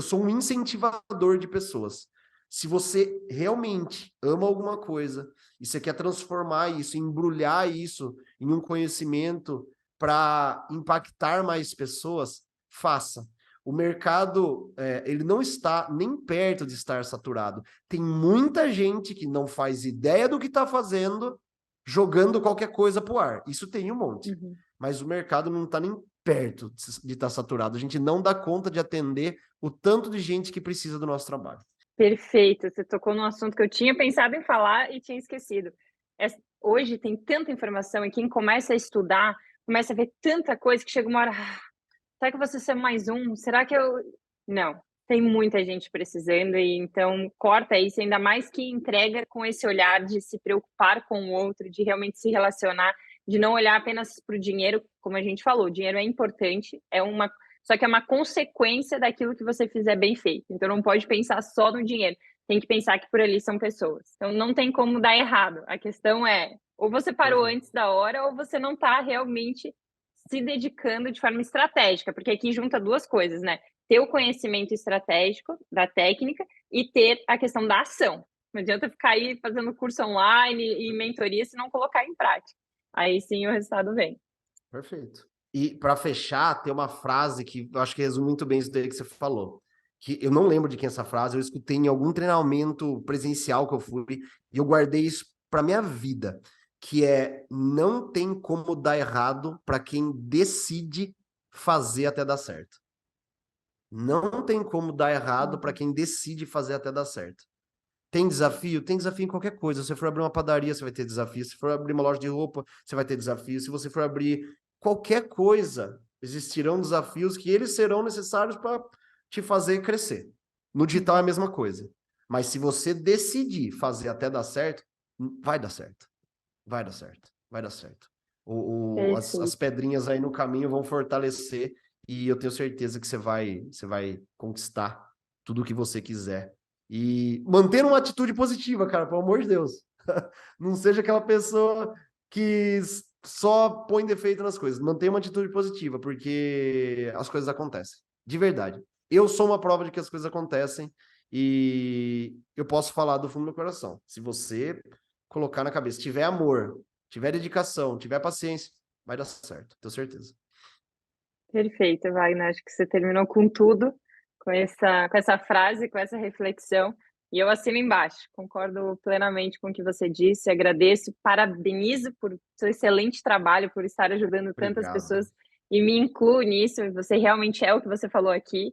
sou um incentivador de pessoas. Se você realmente ama alguma coisa e você quer transformar isso, embrulhar isso em um conhecimento para impactar mais pessoas, faça. O mercado, ele não está nem perto de estar saturado. Tem muita gente que não faz ideia do que está fazendo, jogando qualquer coisa pro ar. Isso tem um monte. Uhum. Mas o mercado não está nem perto de estar saturado. A gente não dá conta de atender o tanto de gente que precisa do nosso trabalho. Perfeito, você tocou num assunto que eu tinha pensado em falar e tinha esquecido. Hoje tem tanta informação e quem começa a estudar, começa a ver tanta coisa que chega uma hora, será que eu vou ser mais um? Será que eu... Não, tem muita gente precisando e então corta isso, ainda mais que entrega com esse olhar de se preocupar com o outro, de realmente se relacionar, de não olhar apenas para o dinheiro, como a gente falou, o dinheiro é importante, só que é uma consequência daquilo que você fizer bem feito. Então não pode pensar só no dinheiro, tem que pensar que por ali são pessoas. Então não tem como dar errado. A questão é, ou você parou antes da hora, ou você não está realmente se dedicando de forma estratégica, porque aqui junta duas coisas, né? Ter o conhecimento estratégico da técnica e ter a questão da ação. Não adianta ficar aí fazendo curso online e mentoria se não colocar em prática. Aí sim o resultado vem. Perfeito. E para fechar, tem uma frase que eu acho que resume muito bem isso daí que você falou. Que eu não lembro de quem é essa frase, eu escutei em algum treinamento presencial que eu fui e eu guardei isso para minha vida, que é não tem como dar errado para quem decide fazer até dar certo. Não tem como dar errado para quem decide fazer até dar certo. Tem desafio? Tem desafio em qualquer coisa. Se você for abrir uma padaria, você vai ter desafio. Se for abrir uma loja de roupa, você vai ter desafio. Se você for abrir qualquer coisa, existirão desafios que eles serão necessários para te fazer crescer. No digital é a mesma coisa. Mas se você decidir fazer até dar certo, vai dar certo. Vai dar certo. Vai dar certo. As pedrinhas aí no caminho vão fortalecer e eu tenho certeza que você vai conquistar tudo o que você quiser. E manter uma atitude positiva, cara, pelo amor de Deus. Não seja aquela pessoa que só põe defeito nas coisas. Mantenha uma atitude positiva, porque as coisas acontecem. De verdade. Eu sou uma prova de que as coisas acontecem e eu posso falar do fundo do meu coração. Se você colocar na cabeça, tiver amor, tiver dedicação, tiver paciência, vai dar certo, tenho certeza. Perfeito, Wagner. Acho que você terminou com tudo, com essa frase, com essa reflexão. E eu assino embaixo. Concordo plenamente com o que você disse. Agradeço, parabenizo por seu excelente trabalho, por estar ajudando tantas Obrigado. pessoas e me incluo nisso. Você realmente é o que você falou aqui.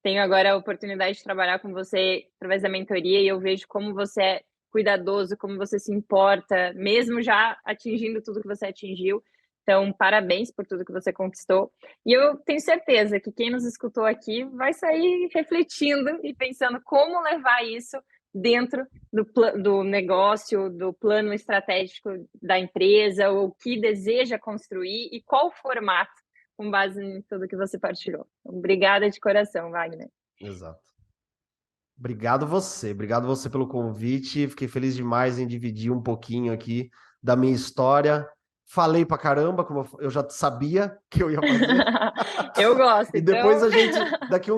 Tenho agora a oportunidade de trabalhar com você através da mentoria e eu vejo como você é cuidadoso, como você se importa, mesmo já atingindo tudo que você atingiu. Então, parabéns por tudo que você conquistou. E eu tenho certeza que quem nos escutou aqui vai sair refletindo e pensando como levar isso dentro do negócio, do plano estratégico da empresa, o que deseja construir e qual formato, com base em tudo que você partilhou. Obrigada de coração, Wagner. Exato. Obrigado você pelo convite. Fiquei feliz demais em dividir um pouquinho aqui da minha história. Falei pra caramba, como eu já sabia que eu ia fazer. Eu gosto, E depois então... a gente, daqui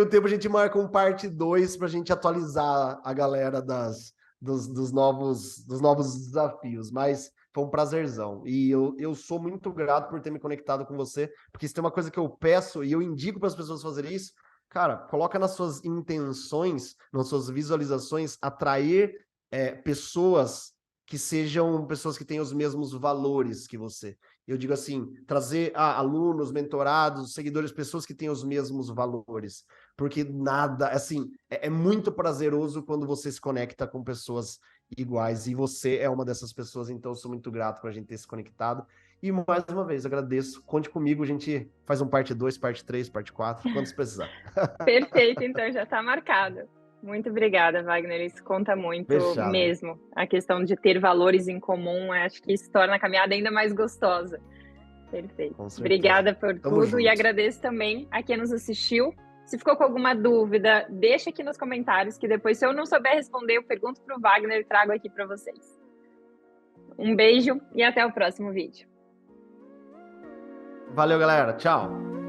um tempo, a gente marca um parte 2 pra gente atualizar a galera dos novos desafios. Mas foi um prazerzão. E eu sou muito grato por ter me conectado com você, porque se tem uma coisa que eu peço e eu indico para as pessoas fazerem isso, cara, coloca nas suas intenções, nas suas visualizações, atrair pessoas que sejam pessoas que tenham os mesmos valores que você. Eu digo assim, trazer alunos, mentorados, seguidores, pessoas que tenham os mesmos valores. Porque nada, assim, é muito prazeroso quando você se conecta com pessoas iguais. E você é uma dessas pessoas, então eu sou muito grato por a gente ter se conectado. E mais uma vez, agradeço. Conte comigo, a gente faz um parte 2, parte 3, parte 4, quantos precisar. Perfeito, então já está marcado. Muito obrigada, Wagner. Isso conta muito Fechado. mesmo. A questão de ter valores em comum, acho que isso torna a caminhada ainda mais gostosa. Perfeito. Com certeza. Obrigada por Tamo tudo junto. e agradeço também a quem nos assistiu. Se ficou com alguma dúvida, deixa aqui nos comentários, que depois, se eu não souber responder, eu pergunto para o Wagner e trago aqui para vocês. Um beijo e até o próximo vídeo. Valeu, galera. Tchau.